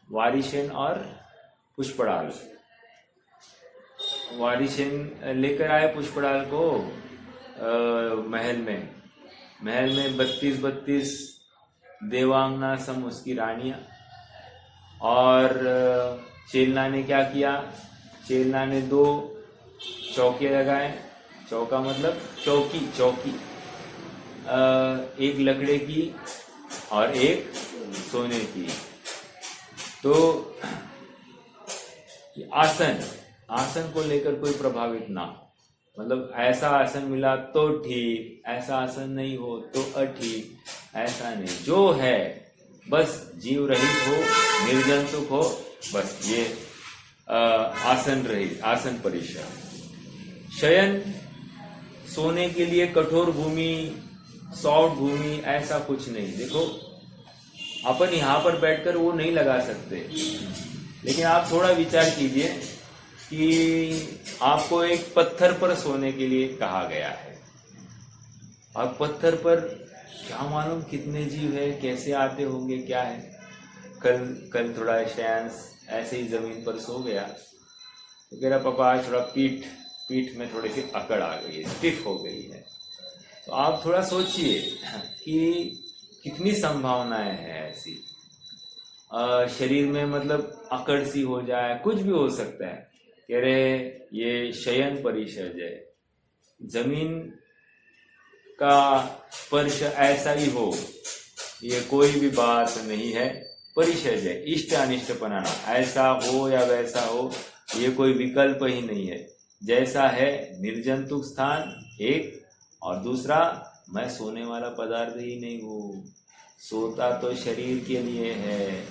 वारिशेन और पुष्पड़ाल। वारिशेन लेकर आए पुष्पड़ाल को महल में 32 देवांगना सम उसकी रानियां। और चेलना ने क्या किया? चेलना ने 2 चौके लगाए। चौका मतलब चौकी, एक लकड़े की और एक सोने की। तो आसन को लेकर कोई प्रभावित ना, मतलब ऐसा आसन मिला तो ठीक, ऐसा आसन नहीं हो तो अठीक, ऐसा नहीं। जो है बस जीव रहित हो, निर्जंतुक हो, बस ये आसन परिसर। शयन सोने के लिए कठोर भूमि, सॉफ्ट भूमि, ऐसा कुछ नहीं। देखो अपन यहाँ पर बैठकर वो नहीं लगा सकते, लेकिन आप थोड़ा विचार कीजिए कि आपको एक पत्थर पर सोने के लिए कहा गया है, और पत्थर पर क्या मालूम कितने जीव है, कैसे आते होंगे, क्या है। कल थोड़ा शयांश ऐसे ही जमीन पर सो गया, तो कह रहा पापा आज थोड़ा पीठ में थोड़ी सी अकड़ आ गई है, स्टिफ हो गई है। तो आप थोड़ा सोचिए कि कितनी संभावनाएं हैं ऐसी शरीर में, मतलब अकड़ सी हो जाए, कुछ भी हो सकता है। कह रहे ये शयन परिषद है, जमीन का स्पर्श ऐसा ही हो, ये कोई भी बात नहीं है। परिषद है, इष्ट अनिष्ट बनाना, ऐसा हो या वैसा हो, ये कोई विकल्प ही नहीं है। जैसा है निर्जंतुक स्थान एक, और दूसरा मैं सोने वाला पदार्थ ही नहीं हूँ। सोता तो शरीर के लिए है,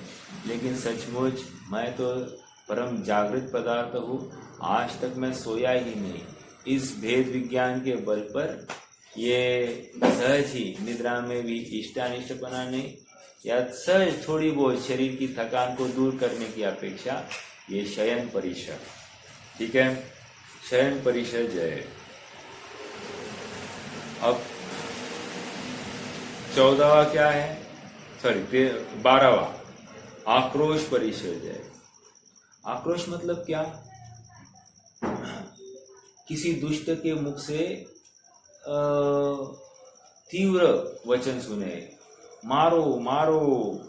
लेकिन सचमुच मैं तो परम जागृत पदार्थ हूँ। आज तक मैं सोया ही नहीं। इस भेद विज्ञान के बल पर ये सहज ही निद्रा में भी इष्टानिष्टपना नहीं, या सहज थोड़ी बहुत शरीर की थकान को दूर करने की अपेक्षा ये शयन परिषद, ठीक है, शयन परिषद है। अब 14वां क्या है, सॉरी 12वां आक्रोश परिषद है। आक्रोश मतलब क्या, किसी दुष्ट के मुख से तीव्र वचन सुने, मारो मारो,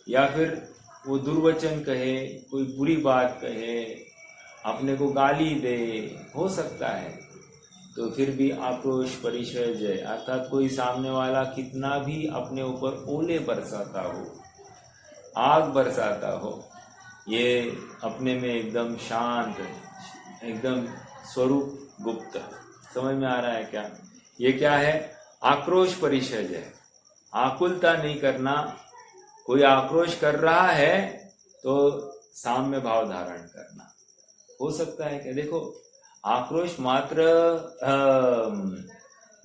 या फिर वो दुर्वचन कहे, कोई बुरी बात कहे, अपने को गाली दे, हो सकता है, तो फिर भी आक्रोश परिषद है। अर्थात कोई सामने वाला कितना भी अपने ऊपर ओले बरसाता हो, आग बरसाता हो, ये अपने में एकदम शांत, एकदम स्वरूप गुप्त। समझ में आ रहा है क्या? ये क्या है? आक्रोश परिषद है। आकुलता नहीं करना। कोई आक्रोश कर रहा है तो साम्य भाव धारण करना। हो सकता है क्या? देखो, आक्रोश मात्र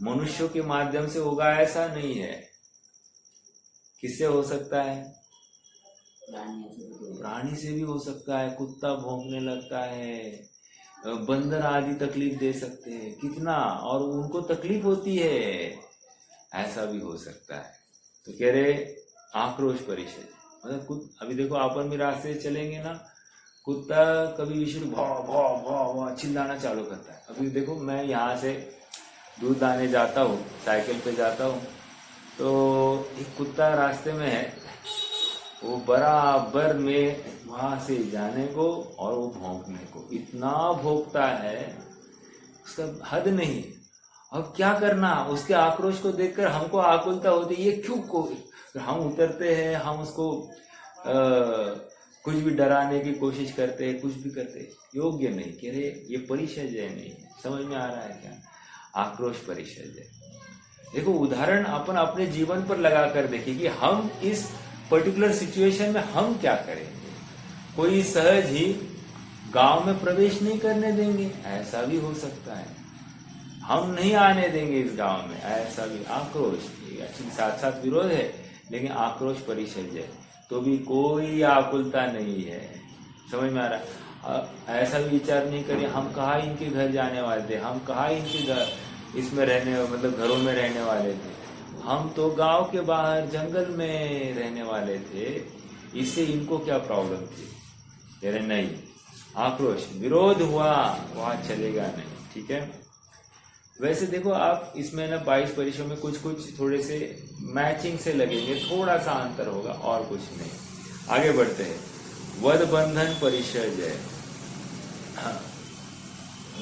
मनुष्यों के माध्यम से होगा ऐसा नहीं है। किससे हो सकता है? प्राणी से भी हो सकता है। कुत्ता भौंकने लगता है, बंदर आदि तकलीफ दे सकते हैं, कितना, और उनको तकलीफ होती है, ऐसा भी हो सकता है। तो कह रहे आक्रोश परिषद, मतलब अभी देखो अपन भी रास्ते चलेंगे ना, कुत्ता कभी विशेष भाव भाव भाव भाव चिल्लाना चालू करता है। अभी देखो मैं यहाँ से दूध लाने जाता हूँ, साइकिल पे जाता हूँ, तो एक कुत्ता रास्ते में है, वो बराबर में वहां से जाने को और वो भौंकने को इतना भौंकता है, उसका हद नहीं। अब क्या करना? उसके आक्रोश को देखकर हमको आकुलता होती है, ये क्यों को हम उतरते हैं, हम उसको कुछ भी डराने की कोशिश करते हैं, कुछ भी करते हैं, योग्य नहीं। कह रहे ये परिषद है नहीं। समझ में आ रहा है क्या? आक्रोश परिषद है। देखो उदाहरण अपन अपने जीवन पर लगा कर देखिए कि हम इस पर्टिकुलर सिचुएशन में हम क्या करेंगे। कोई सहज ही गांव में प्रवेश नहीं करने देंगे, ऐसा भी हो सकता है। हम नहीं आने देंगे इस गांव में, ऐसा भी। आक्रोश साथ साथ विरोध है, लेकिन आक्रोश परिषद है, तो भी कोई आकुलता नहीं है। समझ में आ रहा? ऐसा भी विचार नहीं करिए हम कहाँ इनके घर जाने वाले थे, हम कहाँ इनके घर इसमें रहने, मतलब घरों में रहने वाले थे, हम तो गांव के बाहर जंगल में रहने वाले थे, इससे इनको क्या प्रॉब्लम थी। कह रहे नहीं, आक्रोश विरोध हुआ, वहां चलेगा नहीं। ठीक है। वैसे देखो आप इसमें ना 22 परिषद में कुछ कुछ थोड़े से मैचिंग से लगेंगे, थोड़ा सा अंतर होगा और कुछ नहीं। आगे बढ़ते हैं। वध बंधन परिषद है। हाँ,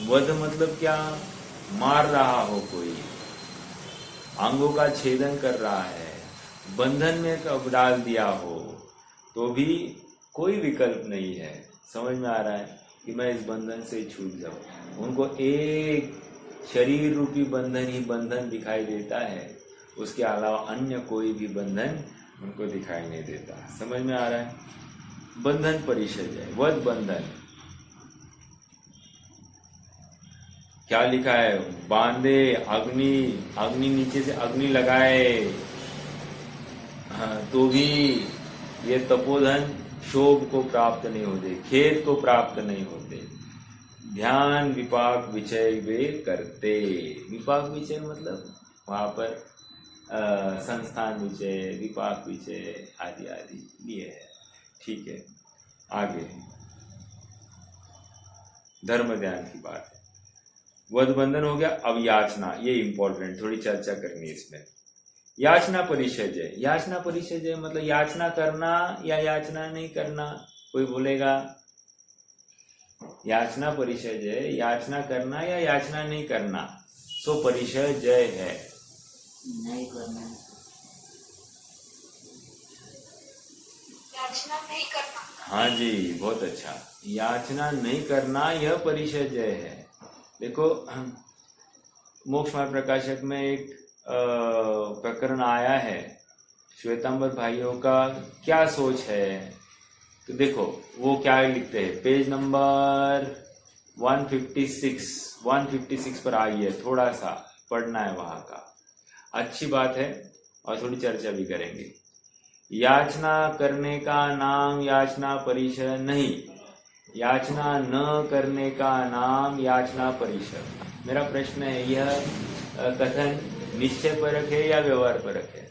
वध मतलब क्या? मार रहा हो कोई, अंगों का छेदन कर रहा है, बंधन में कब डाल दिया हो, तो भी कोई विकल्प नहीं है। समझ में आ रहा है कि मैं इस बंधन से छूट जाऊं। उनको एक शरीर रूपी बंधन ही बंधन दिखाई देता है, उसके अलावा अन्य कोई भी बंधन उनको दिखाई नहीं देता। समझ में आ रहा है? बंधन परिषद है, वध बंधन। क्या लिखा है? बांधे अग्नि, अग्नि नीचे से अग्नि लगाए, हाँ, तो भी ये तपोधन शोभ को प्राप्त नहीं होते, खेत को प्राप्त नहीं होते। ध्यान विपाक विचय वे करते। विपाक विचय मतलब वहां पर संस्थान विचय, विपाक विचय आदि आदि ये है। ठीक है, आगे धर्म ध्यान की बात है। वध बंधन हो गया। अब याचना, ये इंपॉर्टेंट, थोड़ी चर्चा करनी है इसमें। याचना परिषजय, याचना परिषजय मतलब याचना करना या याचना नहीं करना। कोई बोलेगा याचना परिषजय, याचना करना या याचना नहीं करना। सो परिषजय है, नहीं करना, याचना नहीं करना। हाँ जी, बहुत अच्छा। याचना नहीं करना यह परिषजय है। देखो, मोक्ष मार्ग प्रकाशक में एक प्रकरण आया है, श्वेतांबर भाइयों का क्या सोच है। तो देखो वो क्या लिखते हैं, पेज नंबर 156 पर आई है, थोड़ा सा पढ़ना है वहां का। अच्छी बात है और थोड़ी चर्चा भी करेंगे। याचना करने का नाम याचना परिषद नहीं, याचना न करने का नाम याचना परिषद। मेरा प्रश्न है, यह कथन निश्चय परक है या व्यवहार परक है?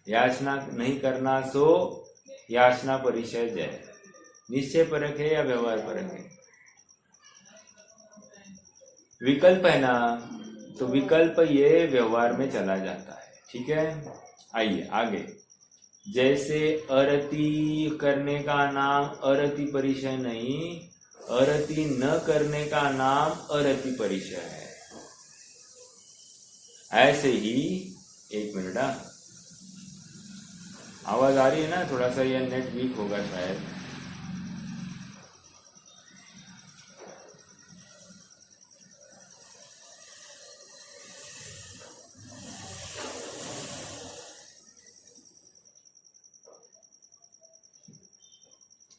याचना नहीं करना सो याचना परिषद है, निश्चय परक है या व्यवहार परक है? विकल्प है ना, तो विकल्प ये व्यवहार में चला जाता है। ठीक है, आइए आगे। जैसे अरति करने का नाम अरति परिषय नहीं, अरति न करने का नाम अरति परिषय है। ऐसे ही, एक मिनट, आवाज आ रही है ना? थोड़ा सा यह नेट वीक होगा शायद।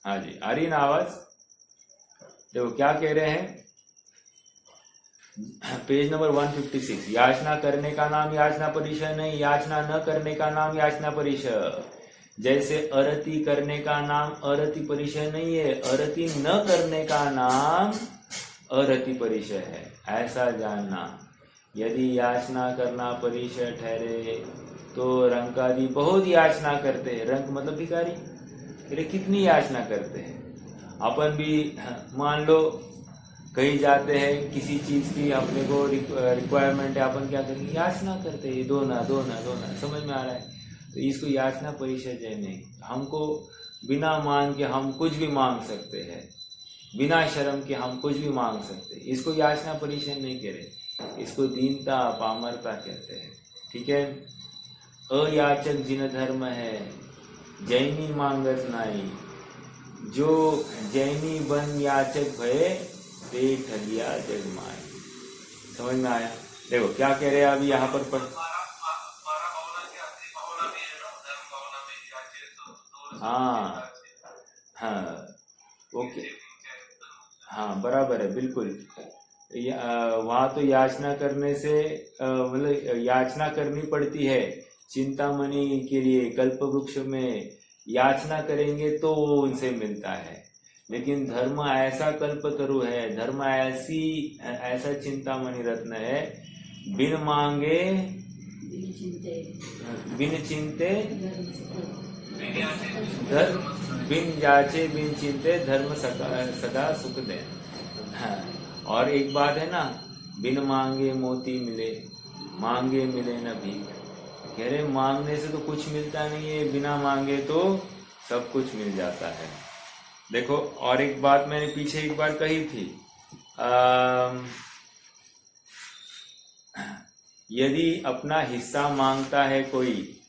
हाँ जी, आ रही है ना आवाज? देखो क्या कह रहे हैं, पेज नंबर 156। याचना करने का नाम याचना परिषद नहीं, याचना न करने का नाम याचना परिषद। जैसे अरति करने का नाम अरति परिषद नहीं है, अरति न करने का नाम अरति परिषद है, ऐसा जानना। यदि याचना करना परिषद ठहरे तो रंक आदि बहुत याचना करते हैं। रंक मतलब भिखारी, अरे कितनी याचना करते हैं। अपन भी मान लो कहीं जाते हैं, किसी चीज की अपने को रिक्वायरमेंट है, अपन क्या करेंगे, याचना करते हैं, दो ना दो ना दो ना। समझ में आ रहा है? तो इसको याचना परिषद है नहीं। हमको बिना मांग के हम कुछ भी मांग सकते हैं, बिना शर्म के हम कुछ भी मांग सकते हैं, इसको याचना परिषद नहीं कह रहे, इसको दीनता पामरता कहते हैं। ठीक है, अयाचक जिन धर्म है जैनी मांगस नाई, जो जैनी बन याचक भये ते ठगिया जगमाई। समझ में आया? देखो क्या कह रहे हैं अभी यहाँ पर हाँ हाँ, ओके, हाँ बराबर है, बिल्कुल। वहां तो याचना करने से मतलब याचना करनी पड़ती है। चिंतामणि के लिए कल्प वृक्ष में याचना करेंगे तो वो उनसे मिलता है। लेकिन धर्म ऐसा कल्पतरु है, धर्म ऐसा चिंतामणि रत्न है, बिन मांगे बिन चिंते बिन जाचे बिन चिंते धर्म सदा सुख दे। और एक बात है ना, बिन मांगे मोती मिले, मांगे मिले न भीख। कह रहे मांगने से तो कुछ मिलता नहीं है, बिना मांगे तो सब कुछ मिल जाता है। देखो, और एक बात मैंने पीछे एक बार कही थी, यदि अपना हिस्सा मांगता है कोई,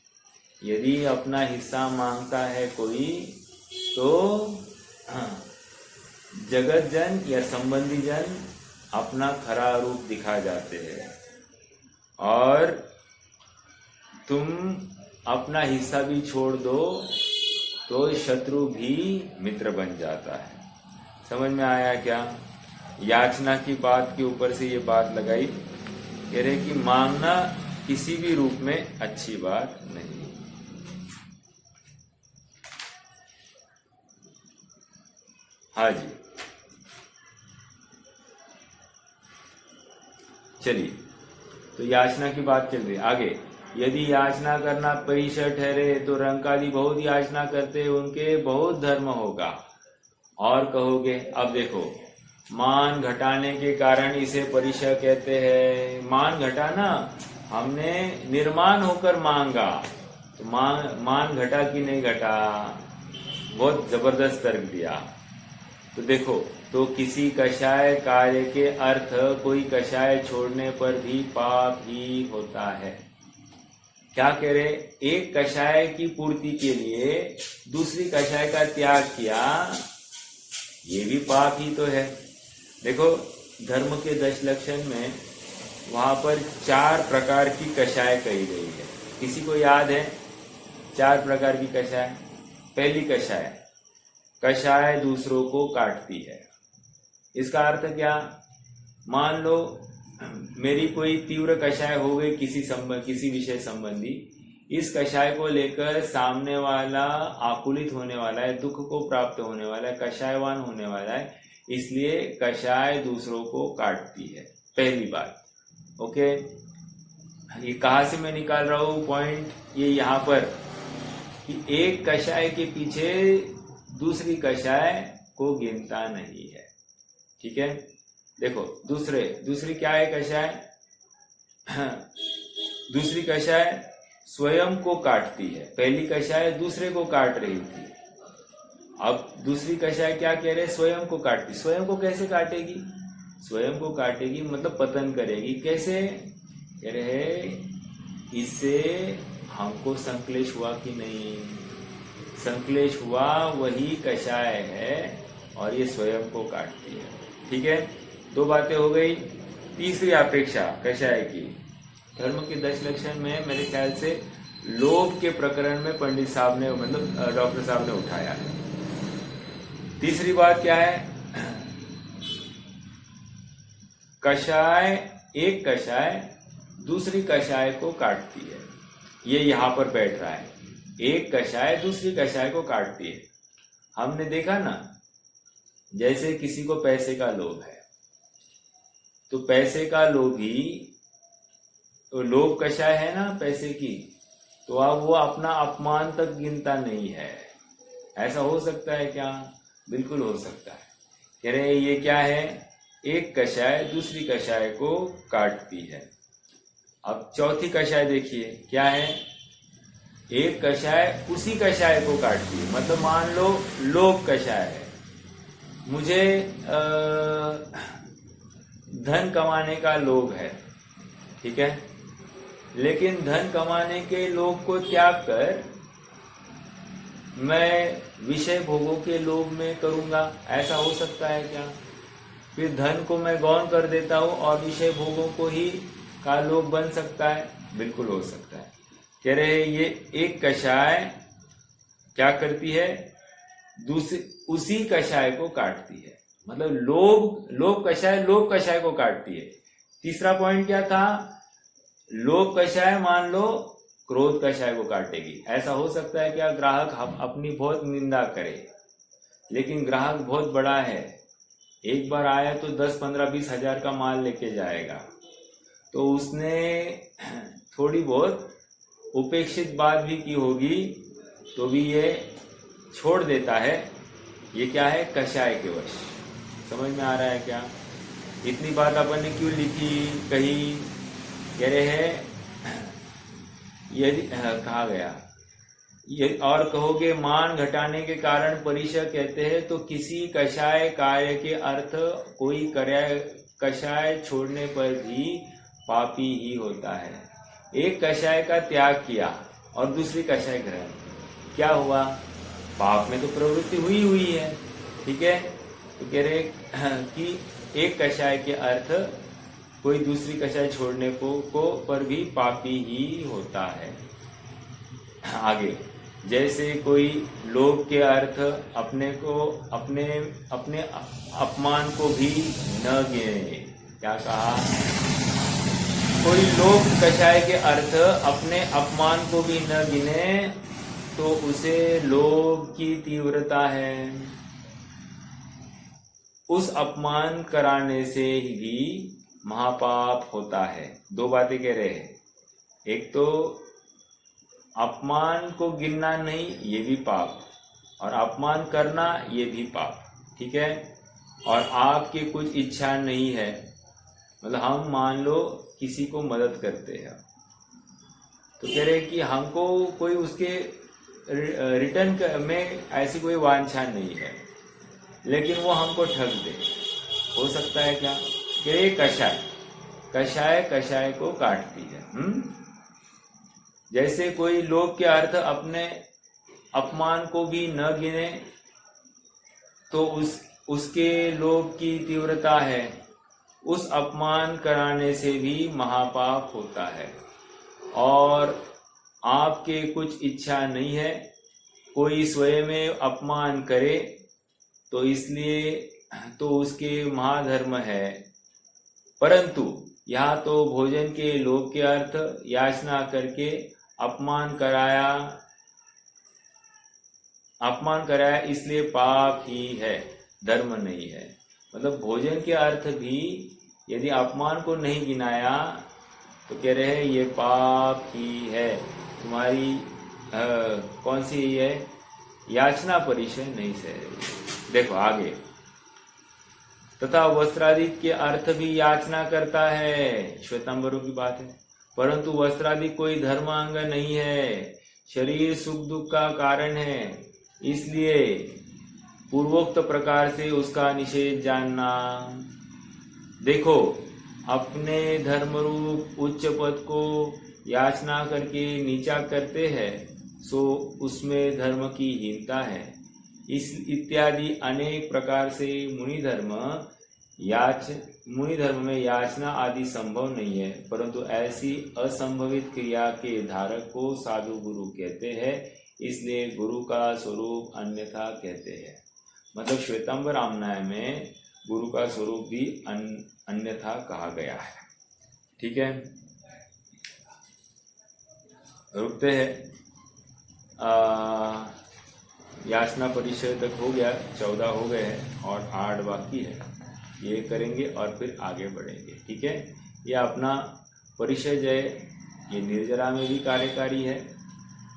यदि अपना हिस्सा मांगता है कोई, तो जगत जन या संबंधी जन अपना खरा रूप दिखा जाते हैं। और तुम अपना हिस्सा भी छोड़ दो तो शत्रु भी मित्र बन जाता है। समझ में आया क्या? याचना की बात के ऊपर से ये बात लगाई, कह रहे कि मांगना किसी भी रूप में अच्छी बात नहीं। हाँ जी, चलिए, तो याचना की बात चल रही है आगे। यदि याचना करना परिचय ठहरे तो रंकादि बहुत याचना करते, उनके बहुत धर्म होगा। और कहोगे, अब देखो, मान घटाने के कारण इसे परिचय कहते हैं। मान घटाना, हमने निर्माण होकर मांगा, तो मान घटा कि नहीं घटा? बहुत जबरदस्त तर्क दिया। तो देखो, तो किसी कषाय कार्य के अर्थ कोई कषाय छोड़ने पर भी पाप ही होता है। क्या कह रहे? एक कषाय की पूर्ति के लिए दूसरी कषाय का त्याग किया, ये भी पाप ही तो है। देखो, धर्म के 10 लक्षण में वहां पर 4 प्रकार की कषाय कही गई है। किसी को याद है 4 प्रकार की कषाय? पहली कषाय, कषाय दूसरों को काटती है। इसका अर्थ क्या? मान लो मेरी कोई तीव्र कषाय हो गई किसी विषय संबंधी, इस कषाय को लेकर सामने वाला आकुलित होने वाला है, दुख को प्राप्त होने वाला है, कषायवान होने वाला है, इसलिए कषाय दूसरों को काटती है। पहली बात, ओके। ये कहाँ से मैं निकाल रहा हूँ पॉइंट? ये यहाँ पर कि एक कषाय के पीछे दूसरी कषाय को गिनता नहीं है। ठीक है, देखो, दूसरी क्या है कषाय? दूसरी कषाय स्वयं को काटती है। पहली कषाय दूसरे को काट रही थी, अब दूसरी कषाय क्या कह रहे? स्वयं को काटती। स्वयं को कैसे काटेगी? स्वयं को काटेगी मतलब पतन करेगी। कैसे? कह रहे, इससे हमको संक्लेश हुआ कि नहीं? संक्लेश हुआ, वही कषाय है और ये स्वयं को काटती है। ठीक है, 2 बातें हो गई। तीसरी अपेक्षा कषाय की, धर्म के 10 लक्षण में मेरे ख्याल से लोभ के प्रकरण में पंडित साहब ने, मतलब डॉक्टर साहब ने उठाया है। तीसरी बात क्या है? कषाय, एक कषाय दूसरी कषाय को काटती है। ये यहां पर बैठ रहा है, एक कषाय दूसरी कषाय को काटती है। हमने देखा ना, जैसे किसी को पैसे का लोभ है, तो पैसे का लोभी, तो लोभ कषाय है ना पैसे की, तो अब वो अपना अपमान तक गिनता नहीं है। ऐसा हो सकता है क्या? बिल्कुल हो सकता है। कह रहे ये क्या है? एक कषाय दूसरी कषाय को काटती है। अब चौथी कषाय देखिए, क्या है? एक कषाय उसी कषाय को काटती है। मतलब मान लो लोभ कषाय है, मुझे धन कमाने का लोभ है, ठीक है, लेकिन धन कमाने के लोभ को त्याग कर मैं विषय भोगों के लोभ में करूंगा। ऐसा हो सकता है क्या? फिर धन को मैं गौण कर देता हूं और विषय भोगों को ही का लोभ बन सकता है? बिल्कुल हो सकता है। कह रहे ये एक कषाय क्या करती है? उसी कषाय को काटती है। मतलब लोभ कषाय को काटती है। तीसरा पॉइंट क्या था? लोभ कषाय मान लो क्रोध कषाय को काटेगी। ऐसा हो सकता है क्या? ग्राहक अपनी बहुत निंदा करे, लेकिन ग्राहक बहुत बड़ा है, एक बार आया तो 10, 15, 20 हजार का माल लेके जाएगा, तो उसने थोड़ी बहुत उपेक्षित बात भी की होगी, तो भी ये छोड़ देता है। ये क्या है? कषाय के वश। समझ में आ रहा है क्या? इतनी बात अपन ने क्यों लिखी कही? कह रहे हैं यदि कहा गया ये, और कहोगे मान घटाने के कारण परिचय कहते हैं, तो किसी कषाय कार्य के अर्थ कोई कषाय छोड़ने पर भी पापी ही होता है। एक कषाय का त्याग किया और दूसरी कषाय ग्रहण, क्या हुआ? पाप में तो प्रवृत्ति हुई है। ठीक है, तो कह रहे कि एक कषाय के अर्थ कोई दूसरी कषाय छोड़ने को पर भी पापी ही होता है। आगे जैसे कोई लोभ के अर्थ अपने को अपने अपने अपमान को भी न गिने। क्या कहा? कोई लोभ कषाय के अर्थ अपने अपमान को भी न गिने तो उसे लोभ की तीव्रता है। उस अपमान कराने से ही महापाप होता है। दो बातें कह रहे हैं, एक तो अपमान को गिनना नहीं, ये भी पाप, और अपमान करना ये भी पाप। ठीक है। और आपकी कुछ इच्छा नहीं है, मतलब हम मान लो किसी को मदद करते हैं तो कह रहे कि हमको कोई उसके रिटर्न में ऐसी कोई वांछा नहीं है, लेकिन वो हमको ठग दे, हो सकता है क्या? कह रहे कषाय कषाय कषाय को काटती है। जैसे कोई लोभ के अर्थ अपने अपमान को भी न गिने तो उसके लोभ की तीव्रता है। उस अपमान कराने से भी महापाप होता है। और आपके कुछ इच्छा नहीं है, कोई स्वयं में अपमान करे तो इसलिए तो उसके महाधर्म है। परंतु यहाँ तो भोजन के लोभ के अर्थ याचना करके अपमान कराया इसलिए पाप ही है, धर्म नहीं है। मतलब भोजन के अर्थ भी यदि अपमान को नहीं गिनाया तो कह रहे हैं ये पाप ही है। तुम्हारी कौन सी है? याचना परिचय नहीं सह। देखो आगे, तथा वस्त्रादि के अर्थ भी याचना करता है। श्वेतांबरों की बात है। परंतु वस्त्रादि कोई धर्मांग नहीं है, शरीर सुख दुख का कारण है, इसलिए पूर्वोक्त प्रकार से उसका निषेध जानना। देखो, अपने धर्मरूप उच्च पद को याचना करके नीचा करते हैं सो उसमें धर्म की हीनता है। इस इत्यादि अनेक प्रकार से मुनि धर्म में याचना आदि संभव नहीं है, परंतु ऐसी असंभवित क्रिया के धारक को साधु गुरु कहते हैं, इसलिए गुरु का स्वरूप अन्यथा कहते हैं। मतलब श्वेतांबर आमनाय में गुरु का स्वरूप भी अन्यथा कहा गया है। ठीक है, रुकते हैं। याचना परिचय तक हो गया, 14 हो गए हैं और 8 बाकी है। ये करेंगे और फिर आगे बढ़ेंगे। ठीक है। ये अपना परिचय जय ये निर्जरा में भी कार्यकारी है,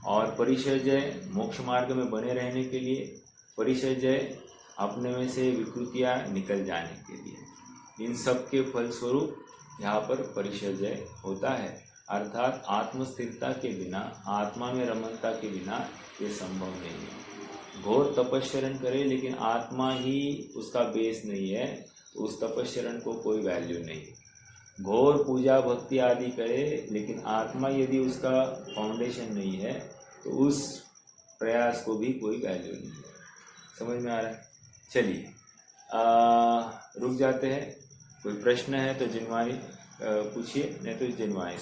और परिचय जय मोक्ष मार्ग में बने रहने के लिए, परिचय जय अपने में से विकृतियां निकल जाने के लिए। इन सब के फलस्वरूप यहाँ पर परिचय जय होता है। अर्थात आत्मस्थिरता के बिना, आत्मा में रमणता के बिना ये संभव नहीं है। घोर तपस्चरण करे लेकिन आत्मा ही उसका बेस नहीं है, उस तपस्चरण को कोई वैल्यू नहीं। घोर पूजा भक्ति आदि करे लेकिन आत्मा यदि उसका फाउंडेशन नहीं है तो उस प्रयास को भी कोई वैल्यू नहीं है। समझ में आ रहा है? चलिए रुक जाते हैं। कोई प्रश्न है तो जिनवानी पूछिए, नहीं तो जिनवानी।